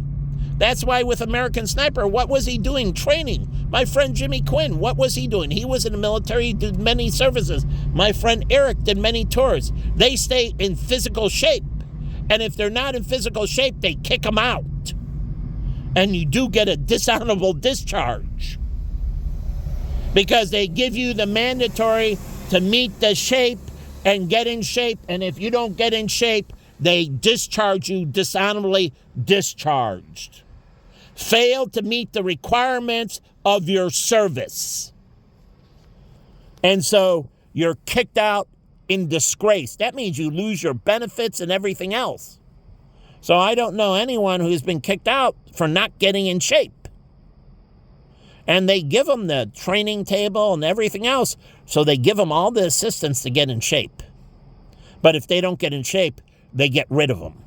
That's why with American Sniper, what was he doing? Training. My friend Jimmy Quinn, what was he doing? He was in the military, did many services. My friend Eric did many tours. They stay in physical shape. And if they're not in physical shape, they kick them out. And you do get a dishonorable discharge. Because they give you the mandatory to meet the shape and get in shape. And if you don't get in shape, they discharge you, dishonorably discharged. Fail to meet the requirements of your service. And so you're kicked out in disgrace. That means you lose your benefits and everything else. So I don't know anyone who's been kicked out for not getting in shape. And they give them the training table and everything else. So they give them all the assistance to get in shape. But if they don't get in shape, they get rid of them.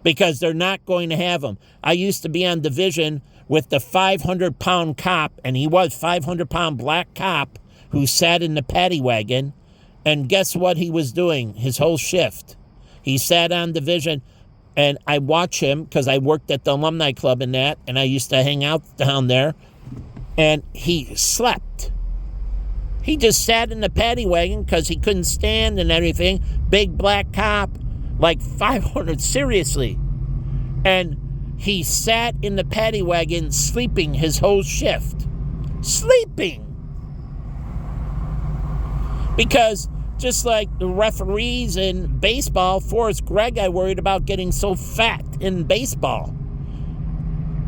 Because they're not going to have them. I used to be on division with the 500-pound cop, and he was 500-pound black cop who sat in the paddy wagon. And guess what he was doing his whole shift? He sat on division, and I watch him because I worked at the alumni club and that, and I used to hang out down there. And he slept. He just sat in the paddy wagon because he couldn't stand and everything. Big black cop, like 500, seriously. And he sat in the paddy wagon sleeping his whole shift. Sleeping. Because just like the referees in baseball, Forrest Gregg, I worried about getting so fat in baseball.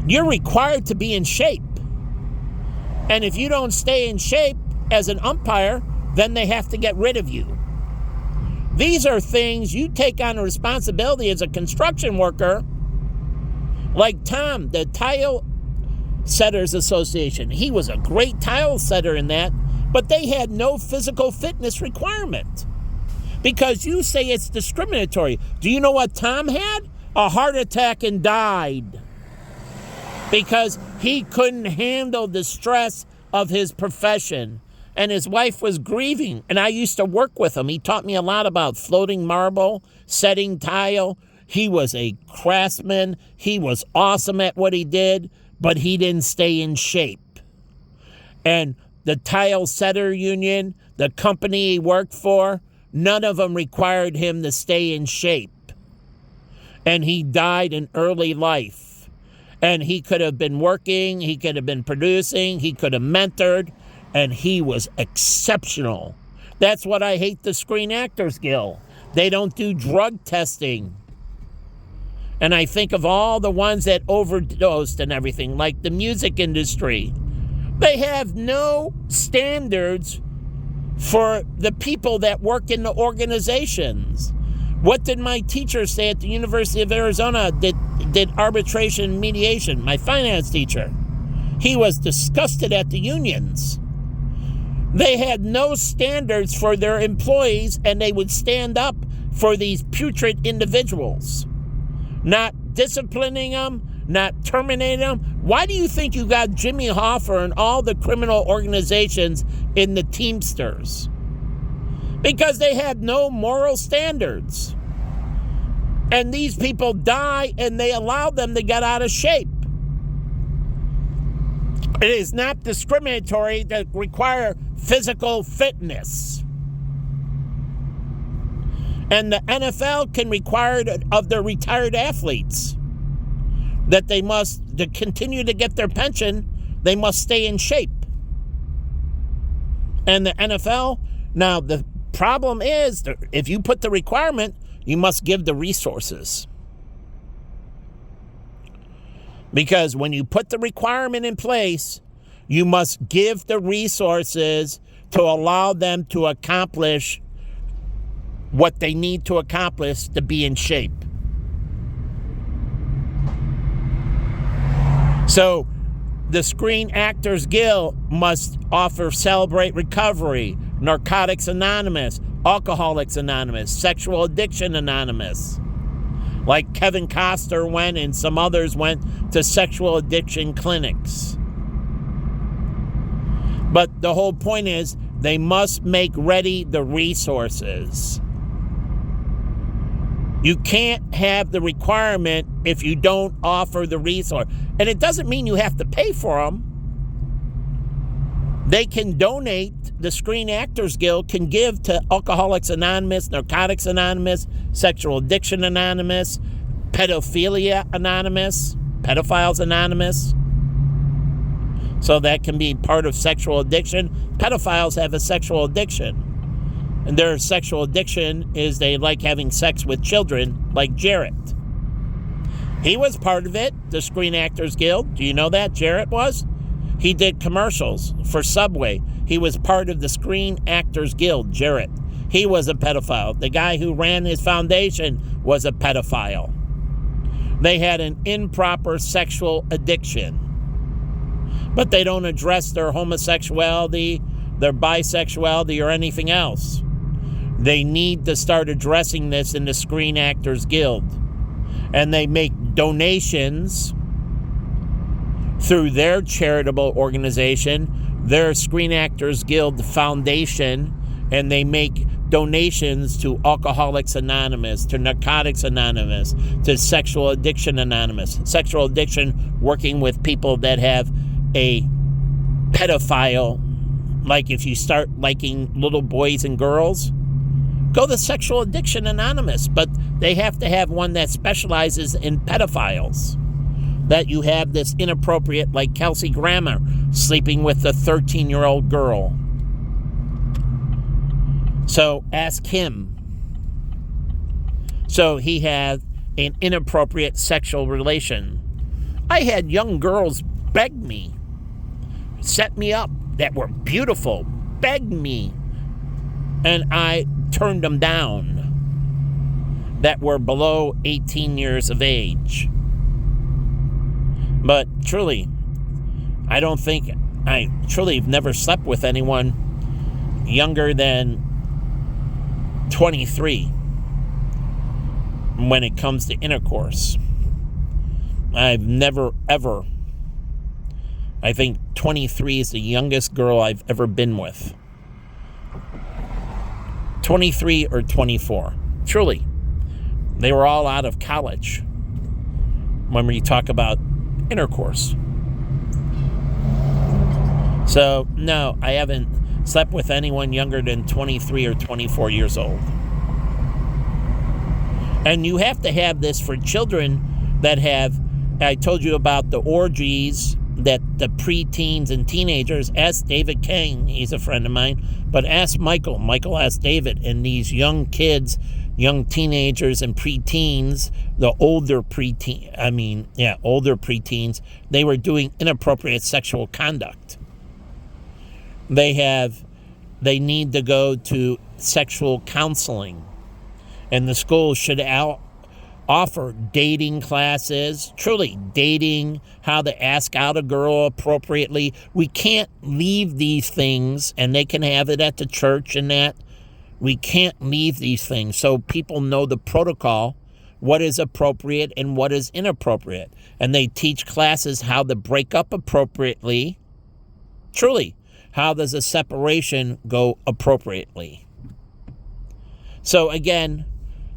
You're required to be in shape. And if you don't stay in shape as an umpire, then they have to get rid of you. These are things you take on a responsibility as a construction worker. Like Tom, the Tile Setters Association. He was a great tile setter in that, but they had no physical fitness requirement. Because you say it's discriminatory. Do you know what Tom had? A heart attack and died. Because he couldn't handle the stress of his profession. And his wife was grieving. And I used to work with him. He taught me a lot about floating marble, setting tile. He was a craftsman. He was awesome at what he did, but he didn't stay in shape. And the Tile Setter Union, the company he worked for, none of them required him to stay in shape. And he died in early life. And he could have been working, he could have been producing, he could have mentored, and he was exceptional. That's what I hate the Screen Actors Guild. They don't do drug testing. And I think of all the ones that overdosed and everything, like the music industry. They have no standards for the people that work in the organizations. What did my teacher say at the University of Arizona that did arbitration and mediation? My finance teacher. He was disgusted at the unions. They had no standards for their employees, and they would stand up for these putrid individuals. Not disciplining them, not terminating them. Why do you think you got Jimmy Hoffa and all the criminal organizations in the Teamsters? Because they had no moral standards. And these people die, and they allowed them to get out of shape. It is not discriminatory to require physical fitness. And the NFL can require it of their retired athletes that they must, to continue to get their pension, they must stay in shape. And the NFL, now the problem is, if you put the requirement, you must give the resources. Because when you put the requirement in place, you must give the resources to allow them to accomplish what they need to accomplish to be in shape. So the Screen Actors Guild must offer Celebrate Recovery, Narcotics Anonymous, Alcoholics Anonymous, Sexual Addiction Anonymous. Like Kevin Costner went and some others went to sexual addiction clinics. But the whole point is they must make ready the resources. You can't have the requirement if you don't offer the resource. And it doesn't mean you have to pay for them. They can donate. The Screen Actors Guild can give to Alcoholics Anonymous, Narcotics Anonymous, Sexual Addiction Anonymous, Pedophilia Anonymous, Pedophiles Anonymous. So that can be part of sexual addiction. Pedophiles have a sexual addiction. And their sexual addiction is they like having sex with children, like Jarrett. He was part of it, the Screen Actors Guild. Do you know that? Jarrett was? He did commercials for Subway. He was part of the Screen Actors Guild, Jarrett. He was a pedophile. The guy who ran his foundation was a pedophile. They had an improper sexual addiction. But they don't address their homosexuality, their bisexuality, or anything else. They need to start addressing this in the Screen Actors Guild. And they make donations through their charitable organization, their Screen Actors Guild Foundation, and they make donations to Alcoholics Anonymous, to Narcotics Anonymous, to Sexual Addiction Anonymous. Sexual addiction, working with people that have a pedophile, like if you start liking little boys and girls, go to Sexual Addiction Anonymous, but they have to have one that specializes in pedophiles. That you have this inappropriate, like Kelsey Grammer, sleeping with a 13-year-old girl. So ask him. So he had an inappropriate sexual relation. I had young girls beg me, set me up, that were beautiful, beg me. And I turned them down that were below 18 years of age. But truly, I truly have never slept with anyone younger than 23 when it comes to intercourse. I've never, ever, I think 23 is the youngest girl I've ever been with. 23 or 24. Truly. They were all out of college when we talk about intercourse. So, no, I haven't slept with anyone younger than 23 or 24 years old. And you have to have this for children that have, I told you about the orgies that the preteens and teenagers. Ask David King, he's a friend of mine, but ask Michael. Michael asked David, and these young kids, young teenagers and preteens, older preteens, they were doing inappropriate sexual conduct. They need to go to sexual counseling, and the schools should offer dating classes, truly dating, how to ask out a girl appropriately. We can't leave these things, and they can have it at the church and that. We can't leave these things so people know the protocol, what is appropriate and what is inappropriate. And they teach classes how to break up appropriately. Truly, how does a separation go appropriately? So again,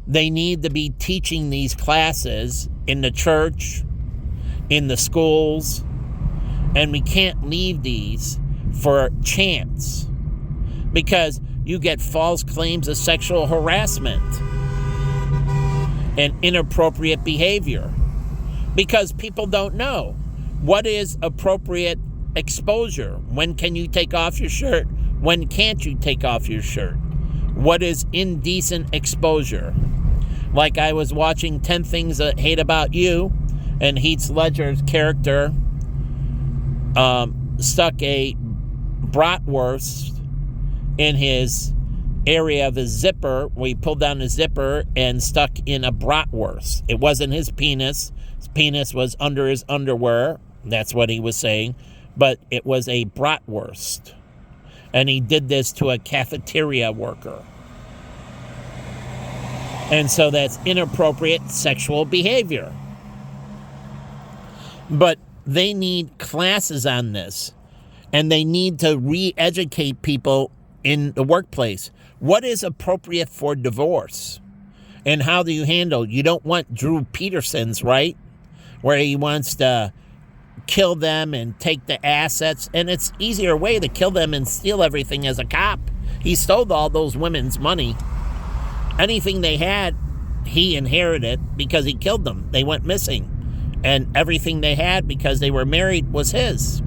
they need to be teaching these classes in the church, in the schools, and we can't leave these for chance, because you get false claims of sexual harassment and inappropriate behavior because people don't know what is appropriate exposure. When can you take off your shirt? When can't you take off your shirt? What is indecent exposure? Like I was watching 10 Things I Hate About You, and Heath Ledger's character stuck a bratwurst in his area of his zipper, where he pulled down his zipper and stuck in a bratwurst. It wasn't his penis. His penis was under his underwear. That's what he was saying. But it was a bratwurst. And he did this to a cafeteria worker. And so that's inappropriate sexual behavior. But they need classes on this. And they need to re-educate people in the workplace. What is appropriate for divorce? And how do you handle? You don't want Drew Peterson's, right? Where he wants to kill them and take the assets. And it's easier way to kill them and steal everything as a cop. He stole all those women's money. Anything they had, he inherited because he killed them. They went missing. And everything they had because they were married was his.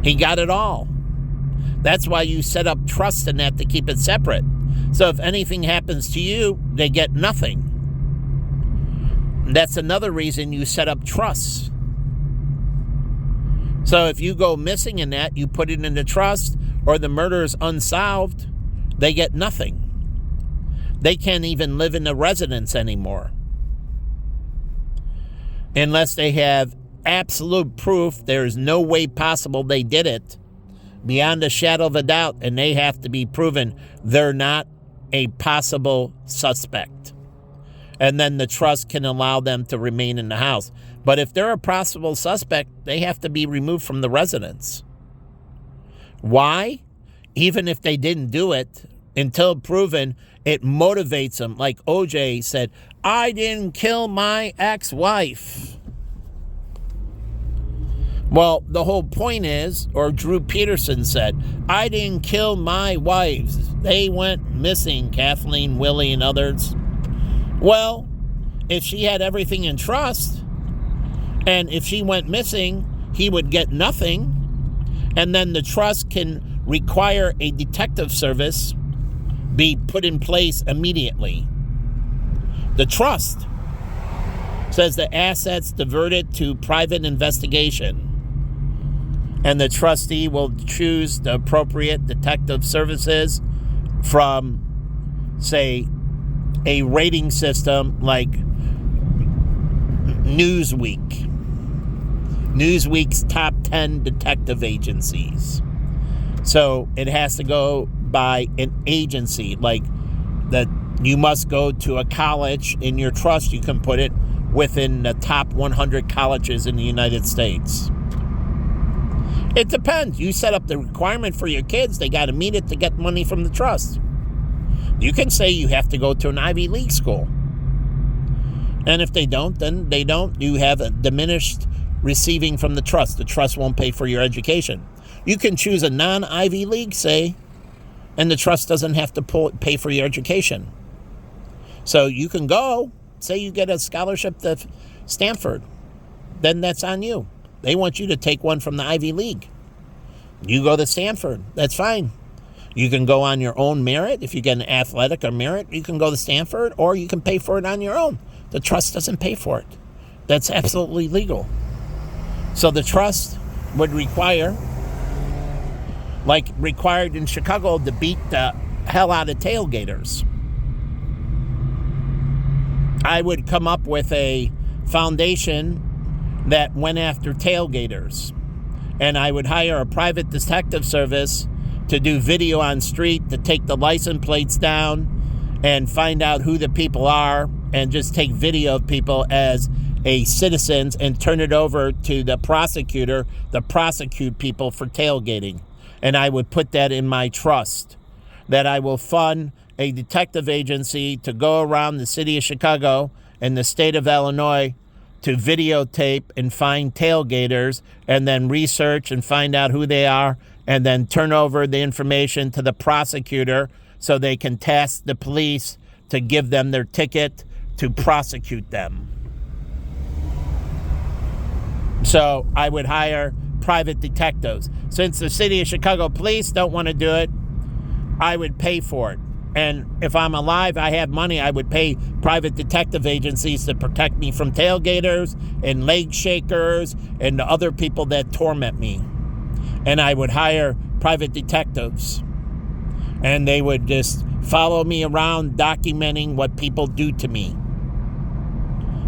He got it all. That's why you set up trust in that to keep it separate. So if anything happens to you, they get nothing. That's another reason you set up trusts. So if you go missing in that, you put it into trust, or the murder is unsolved, they get nothing. They can't even live in the residence anymore. Unless they have absolute proof there's no way possible they did it, beyond a shadow of a doubt, and they have to be proven they're not a possible suspect. And then the trust can allow them to remain in the house. But if they're a possible suspect, they have to be removed from the residence. Why? Even if they didn't do it, until proven, it motivates them. Like OJ said, I didn't kill my ex-wife. Well, the whole point is, or Drew Peterson said, I didn't kill my wives. They went missing, Kathleen, Willie, and others. Well, if she had everything in trust, and if she went missing, he would get nothing, and then the trust can require a detective service be put in place immediately. The trust says the assets diverted to private investigation, and the trustee will choose the appropriate detective services from, say, a rating system like Newsweek. Newsweek's top 10 detective agencies. So it has to go by an agency, like that you must go to a college in your trust. You can put it within the top 100 colleges in the United States. It depends. You set up the requirement for your kids. They got to meet it to get money from the trust. You can say you have to go to an Ivy League school. And if they don't, then they don't. You have a diminished receiving from the trust. The trust won't pay for your education. You can choose a non-Ivy League, say, and the trust doesn't have to pay for your education. So you can go, say you get a scholarship to Stanford, then that's on you. They want you to take one from the Ivy League. You go to Stanford, that's fine. You can go on your own merit. If you get an athletic or merit, you can go to Stanford, or you can pay for it on your own. The trust doesn't pay for it. That's absolutely legal. So the trust would require, like required in Chicago, to beat the hell out of tailgaters. I would come up with a foundation that went after tailgaters. And I would hire a private detective service to do video on street, to take the license plates down and find out who the people are, and just take video of people as a citizens and turn it over to the prosecutor to prosecute people for tailgating. And I would put that in my trust, that I will fund a detective agency to go around the city of Chicago and the state of Illinois to videotape and find tailgaters, and then research and find out who they are, and then turn over the information to the prosecutor so they can task the police to give them their ticket to prosecute them. So I would hire private detectives. Since the city of Chicago police don't want to do it, I would pay for it. And if I'm alive, I have money, I would pay private detective agencies to protect me from tailgaters and leg shakers and the other people that torment me. And I would hire private detectives. And they would just follow me around documenting what people do to me.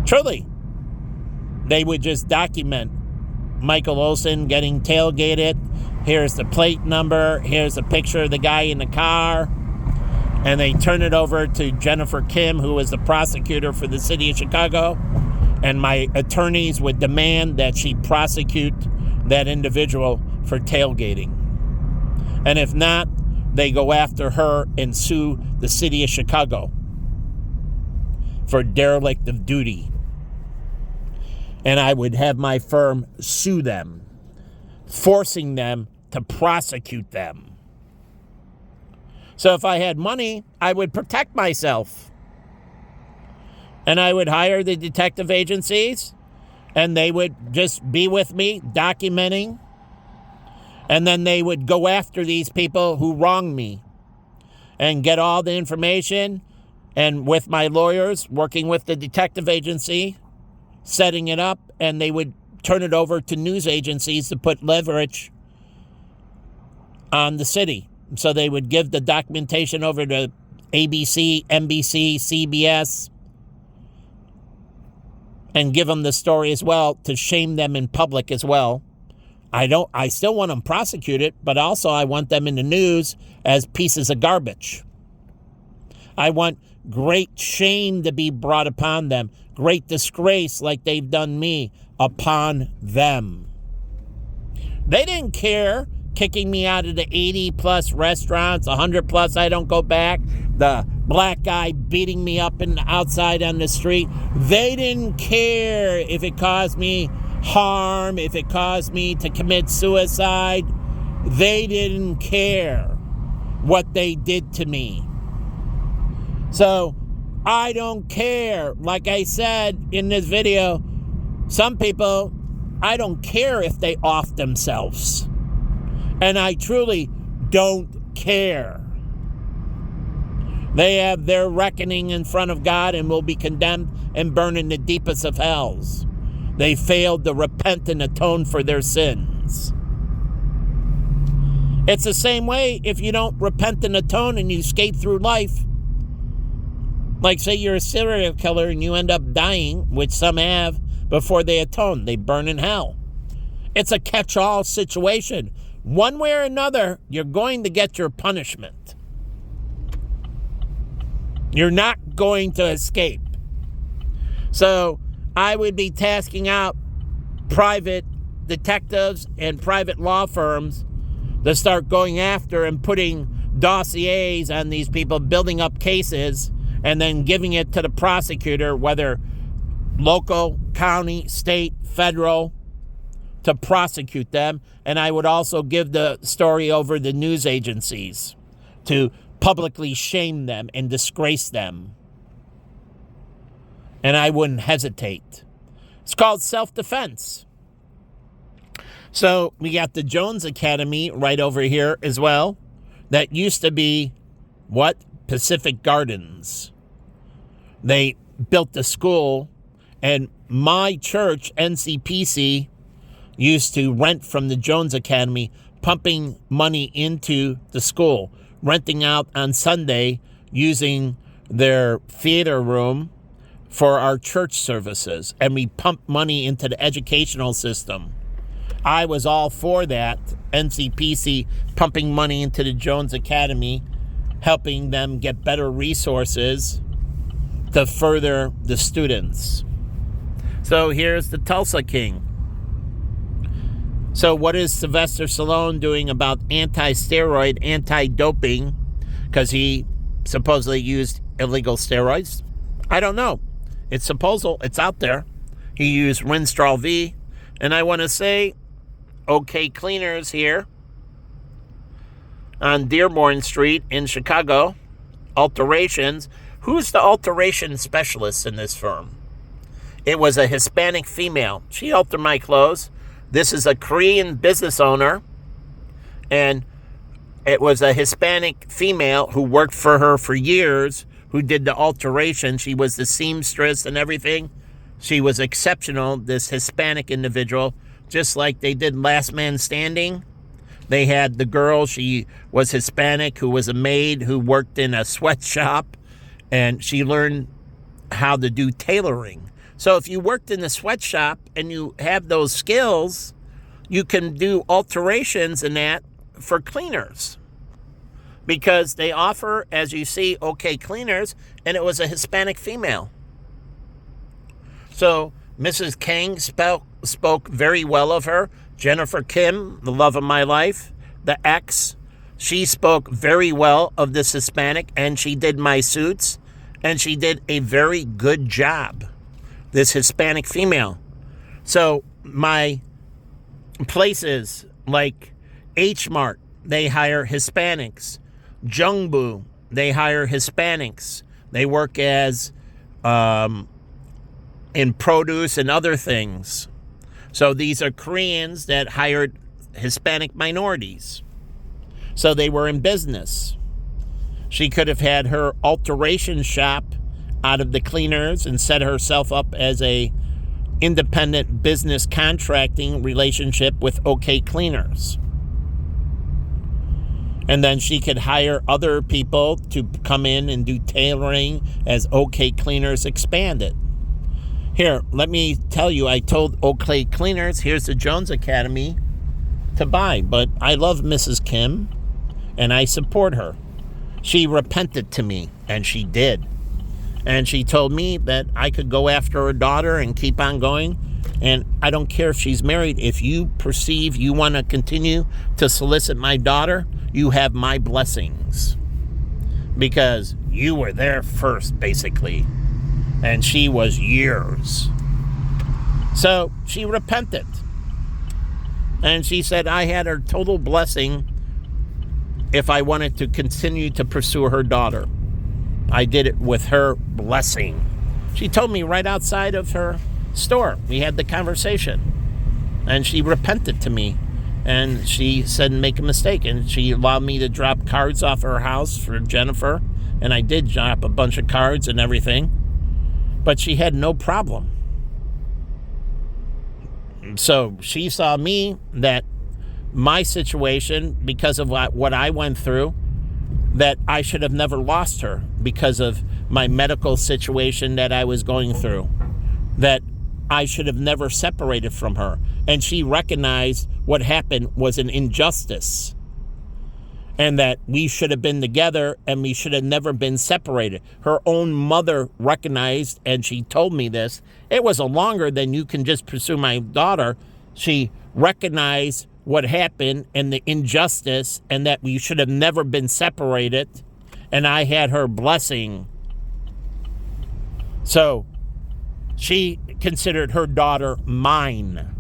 Truly. They would just document Michael Olson getting tailgated. Here's the plate number. Here's a picture of the guy in the car. And they turn it over to Jennifer Kim, who is the prosecutor for the city of Chicago. And my attorneys would demand that she prosecute that individual for tailgating. And if not, they go after her and sue the city of Chicago for derelict of duty. And I would have my firm sue them, forcing them to prosecute them. So if I had money, I would protect myself. And I would hire the detective agencies, and they would just be with me, documenting. And then they would go after these people who wronged me and get all the information. And with my lawyers, working with the detective agency, setting it up, and they would turn it over to news agencies to put leverage on the city. So they would give the documentation over to ABC, NBC, CBS, and give them the story as well to shame them in public as well. I still want them prosecuted, but also I want them in the news as pieces of garbage. I want great shame to be brought upon them, great disgrace like they've done me upon them. They didn't care kicking me out of the 80 plus restaurants, 100 plus I don't go back, the black guy beating me up outside on the street. They didn't care if it caused me harm, if it caused me to commit suicide. They didn't care what they did to me. So I don't care. Like I said in this video, some people, I don't care if they off themselves. And I truly don't care. They have their reckoning in front of God and will be condemned and burned in the deepest of hells. They failed to repent and atone for their sins. It's the same way if you don't repent and atone and you skate through life. Like, say you're a serial killer and you end up dying, which some have, before they atone. They burn in hell. It's a catch-all situation. One way or another, you're going to get your punishment. You're not going to escape. So I would be tasking out private detectives and private law firms to start going after and putting dossiers on these people, building up cases, and then giving it to the prosecutor, whether local, county, state, federal, to prosecute them. And I would also give the story over the news agencies to publicly shame them and disgrace them. And I wouldn't hesitate. It's called self-defense. So we got the Jones Academy right over here as well. That used to be, what? Pacific Gardens. They built the school, and my church, NCPC, used to rent from the Jones Academy, pumping money into the school, renting out on Sunday, using their theater room for our church services. And we pumped money into the educational system. I was all for that, NCPC pumping money into the Jones Academy, helping them get better resources to further the students. So here's the Tulsa King. So what is Sylvester Stallone doing about anti-steroid, anti-doping, because he supposedly used illegal steroids? I don't know. It's supposable. It's out there. He used Winstrol V. And I want to say, OK Cleaners here on Dearborn Street in Chicago. Alterations. Who's the alteration specialist in this firm? It was a Hispanic female. She altered my clothes. This is a Korean business owner. And it was a Hispanic female who worked for her for years, who did the alteration. She was the seamstress and everything. She was exceptional, this Hispanic individual, just like they did Last Man Standing. They had the girl, she was Hispanic, who was a maid, who worked in a sweatshop, and she learned how to do tailoring. So if you worked in the sweatshop and you have those skills, you can do alterations in that for cleaners. Because they offer, as you see, OK Cleaners, and it was a Hispanic female. So Mrs. King spoke very well of her. Jennifer Kim, the love of my life, the ex, she spoke very well of this Hispanic, and she did my suits, and she did a very good job, this Hispanic female. So my places like H Mart, they hire Hispanics. Jungbu, they hire Hispanics. They work as in produce and other things. So these are Koreans that hired Hispanic minorities. So they were in business. She could have had her alteration shop out of the cleaners and set herself up as a independent business contracting relationship with OK Cleaners. And then she could hire other people to come in and do tailoring as OK Cleaners expanded. Here, let me tell you, I told OK Cleaners, here's the Jones Academy to buy. But I love Mrs. Kim, and I support her. She repented to me, and she did. And she told me that I could go after her daughter and keep on going. And I don't care if she's married. If you perceive you want to continue to solicit my daughter, you have my blessings. Because you were there first, basically. And she was years. So she repented. And she said I had her total blessing if I wanted to continue to pursue her daughter. I did it with her blessing. She told me right outside of her store. We had the conversation. And she repented to me. And she said, make a mistake. And she allowed me to drop cards off her house for Jennifer. And I did drop a bunch of cards and everything. But she had no problem. So she saw me that my situation, because of what I went through, that I should have never lost her because of my medical situation that I was going through, that I should have never separated from her. And she recognized what happened was an injustice and that we should have been together and we should have never been separated. Her own mother recognized, and she told me this, it was a longer than you can just pursue my daughter. She recognized what happened and the injustice and that we should have never been separated. And I had her blessing. So she considered her daughter mine,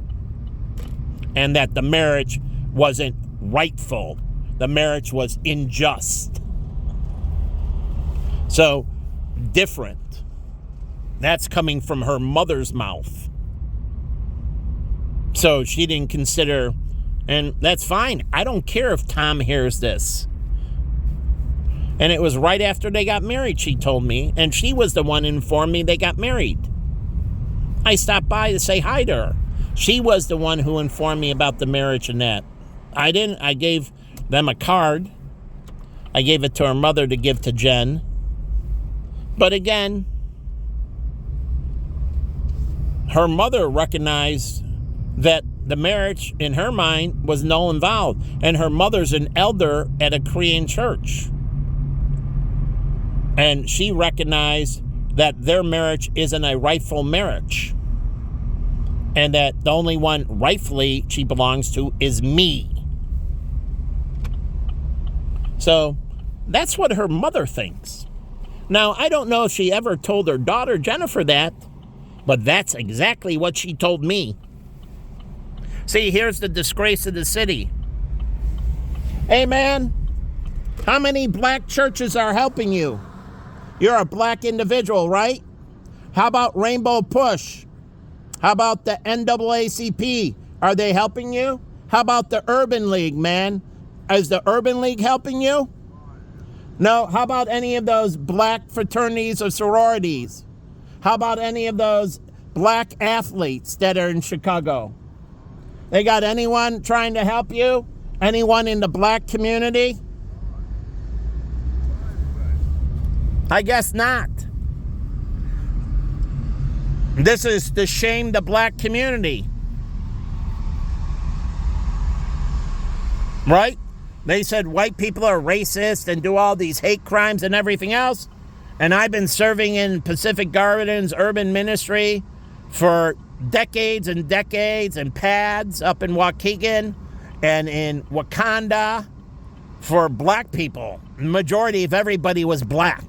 and that the marriage wasn't rightful. The marriage was unjust. So different. That's coming from her mother's mouth. So she didn't consider, and that's fine. I don't care if Tom hears this. And it was right after they got married, she told me, and she was the one who informed me they got married. I stopped by to say hi to her. She was the one who informed me about the marriage and that. I didn't. I gave them a card. I gave it to her mother to give to Jen. But again, her mother recognized that the marriage, in her mind, was null and void. And her mother's an elder at a Korean church. And she recognized that their marriage isn't a rightful marriage. And that the only one rightfully she belongs to is me. So that's what her mother thinks. Now, I don't know if she ever told her daughter Jennifer that, but that's exactly what she told me. See, here's the disgrace of the city. Hey, man, how many black churches are helping you? You're a black individual, right? How about Rainbow Push? How about the NAACP? Are they helping you? How about the Urban League, man? Is the Urban League helping you? No. How about any of those black fraternities or sororities? How about any of those black athletes that are in Chicago? They got anyone trying to help you? Anyone in the black community? I guess not. This is to shame the black community. Right? They said white people are racist and do all these hate crimes and everything else. And I've been serving in Pacific Gardens Urban Ministry for decades and decades, and PADS up in Waukegan and in Wakanda for black people. The majority of everybody was black.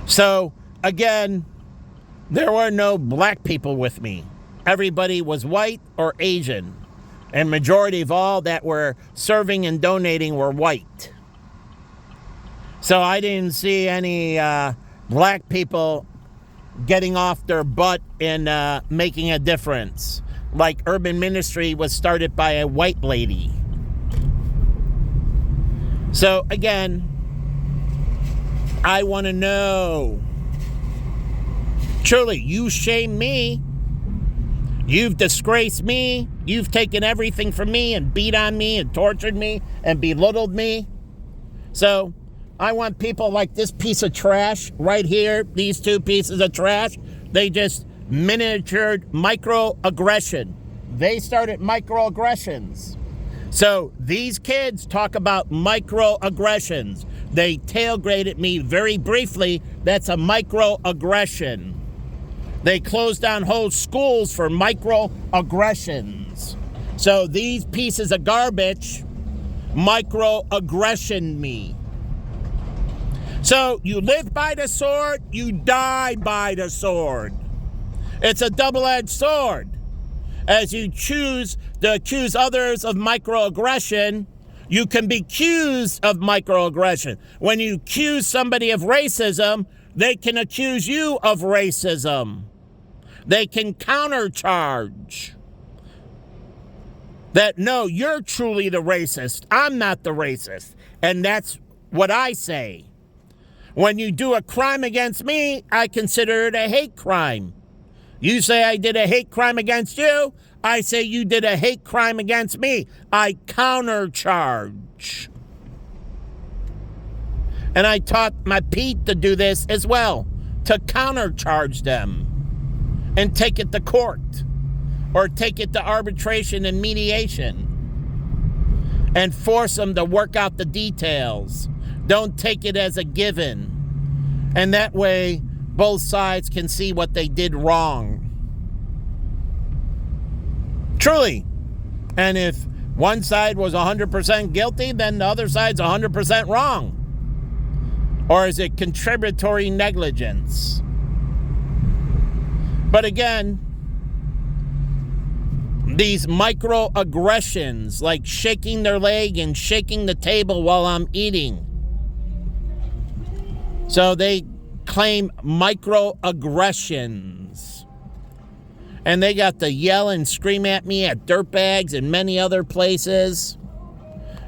So, again, there were no black people with me. Everybody was white or Asian. And majority of all that were serving and donating were white. So I didn't see any black people getting off their butt and making a difference. Like Urban Ministry was started by a white lady. So again, I want to know. Truly, you shame me. You've disgraced me. You've taken everything from me and beat on me and tortured me and belittled me. So I want people like this piece of trash right here, these two pieces of trash, they just miniatured microaggression. They started microaggressions. So these kids talk about microaggressions. They tailgated me very briefly. That's a microaggression. They closed down whole schools for microaggressions. So these pieces of garbage microaggression me. So you live by the sword, you die by the sword. It's a double-edged sword. As you choose to accuse others of microaggression, you can be accused of microaggression. When you accuse somebody of racism, they can accuse you of racism. They can countercharge that, no, you're truly the racist. I'm not the racist. And that's what I say. When you do a crime against me, I consider it a hate crime. You say I did a hate crime against you, I say you did a hate crime against me. I countercharge. And I taught my Pete to do this as well, to countercharge them and take it to court or take it to arbitration and mediation and force them to work out the details. Don't take it as a given. And that way, both sides can see what they did wrong. Truly. And if one side was 100% guilty, then the other side's 100% wrong. Or is it contributory negligence? But again, these microaggressions, like shaking their leg and shaking the table while I'm eating. So they claim microaggressions. And they got to yell and scream at me at dirtbags and many other places.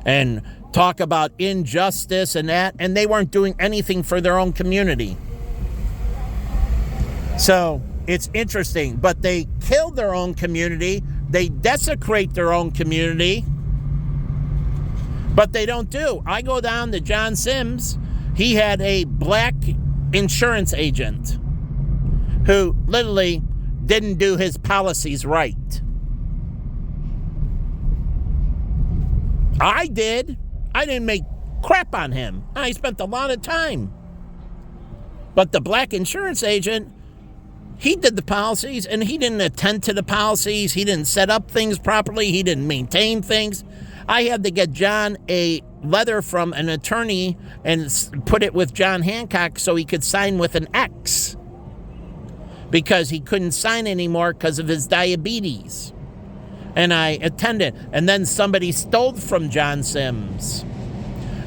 And talk about injustice and that. And they weren't doing anything for their own community. So it's interesting. But they killed their own community. They desecrate their own community. But they don't do. I go down to John Sims. He had a black insurance agent who literally didn't do his policies right. I did. I didn't make crap on him. I spent a lot of time. But the black insurance agent, he did the policies and he didn't attend to the policies. He didn't set up things properly. He didn't maintain things. I had to get John a letter from an attorney and put it with John Hancock so he could sign with an X, because he couldn't sign anymore because of his diabetes. And I attended. And then somebody stole from John Sims,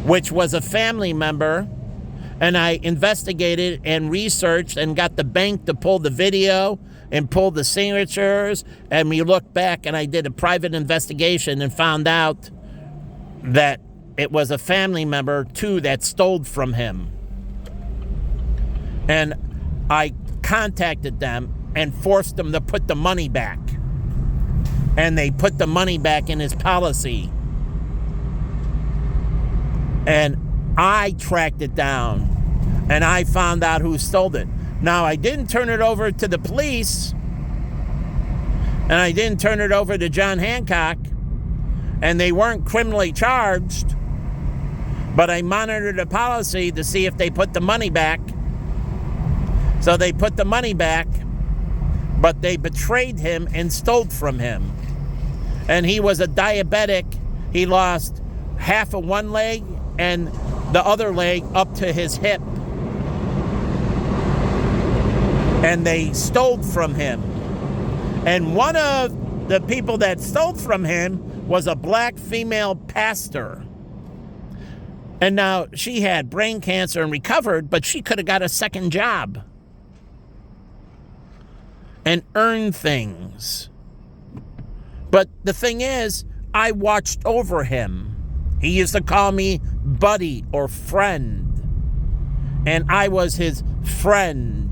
which was a family member. And I investigated and researched and got the bank to pull the video and pull the signatures. And we looked back and I did a private investigation and found out that it was a family member, too, that stole from him. And I contacted them and forced them to put the money back. And they put the money back in his policy. And I tracked it down. And I found out who stole it. Now, I didn't turn it over to the police. And I didn't turn it over to John Hancock. And they weren't criminally charged. But I monitored the policy to see if they put the money back. So they put the money back, but they betrayed him and stole from him. And he was a diabetic. He lost half of one leg and the other leg up to his hip. And they stole from him. And one of the people that stole from him was a black female pastor. And now she had brain cancer and recovered, but she could have got a second job and earned things. But the thing is, I watched over him. He used to call me buddy or friend. And I was his friend.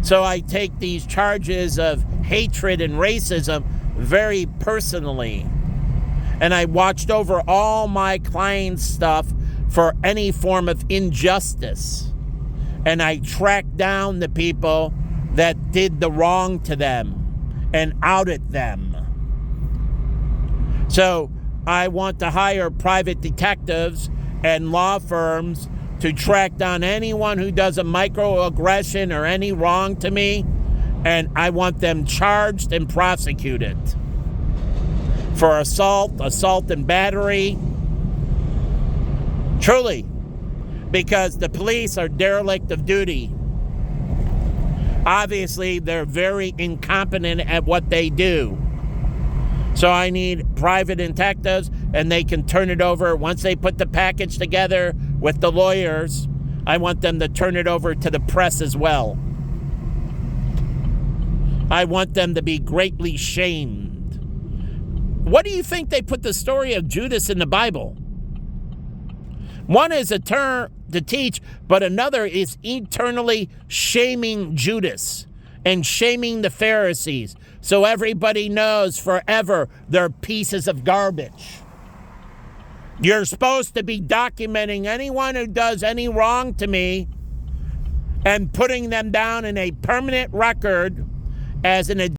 So I take these charges of hatred and racism very personally. And I watched over all my clients' stuff for any form of injustice. And I tracked down the people that did the wrong to them and outed them. So I want to hire private detectives and law firms to track down anyone who does a microaggression or any wrong to me, and I want them charged and prosecuted for assault and battery. Truly, because the police are derelict of duty. Obviously, they're very incompetent at what they do. So I need private detectives, and they can turn it over. Once they put the package together with the lawyers, I want them to turn it over to the press as well. I want them to be greatly shamed. What do you think they put the story of Judas in the Bible? One is a term to teach, but another is eternally shaming Judas and shaming the Pharisees. So everybody knows forever they're pieces of garbage. You're supposed to be documenting anyone who does any wrong to me and putting them down in a permanent record as an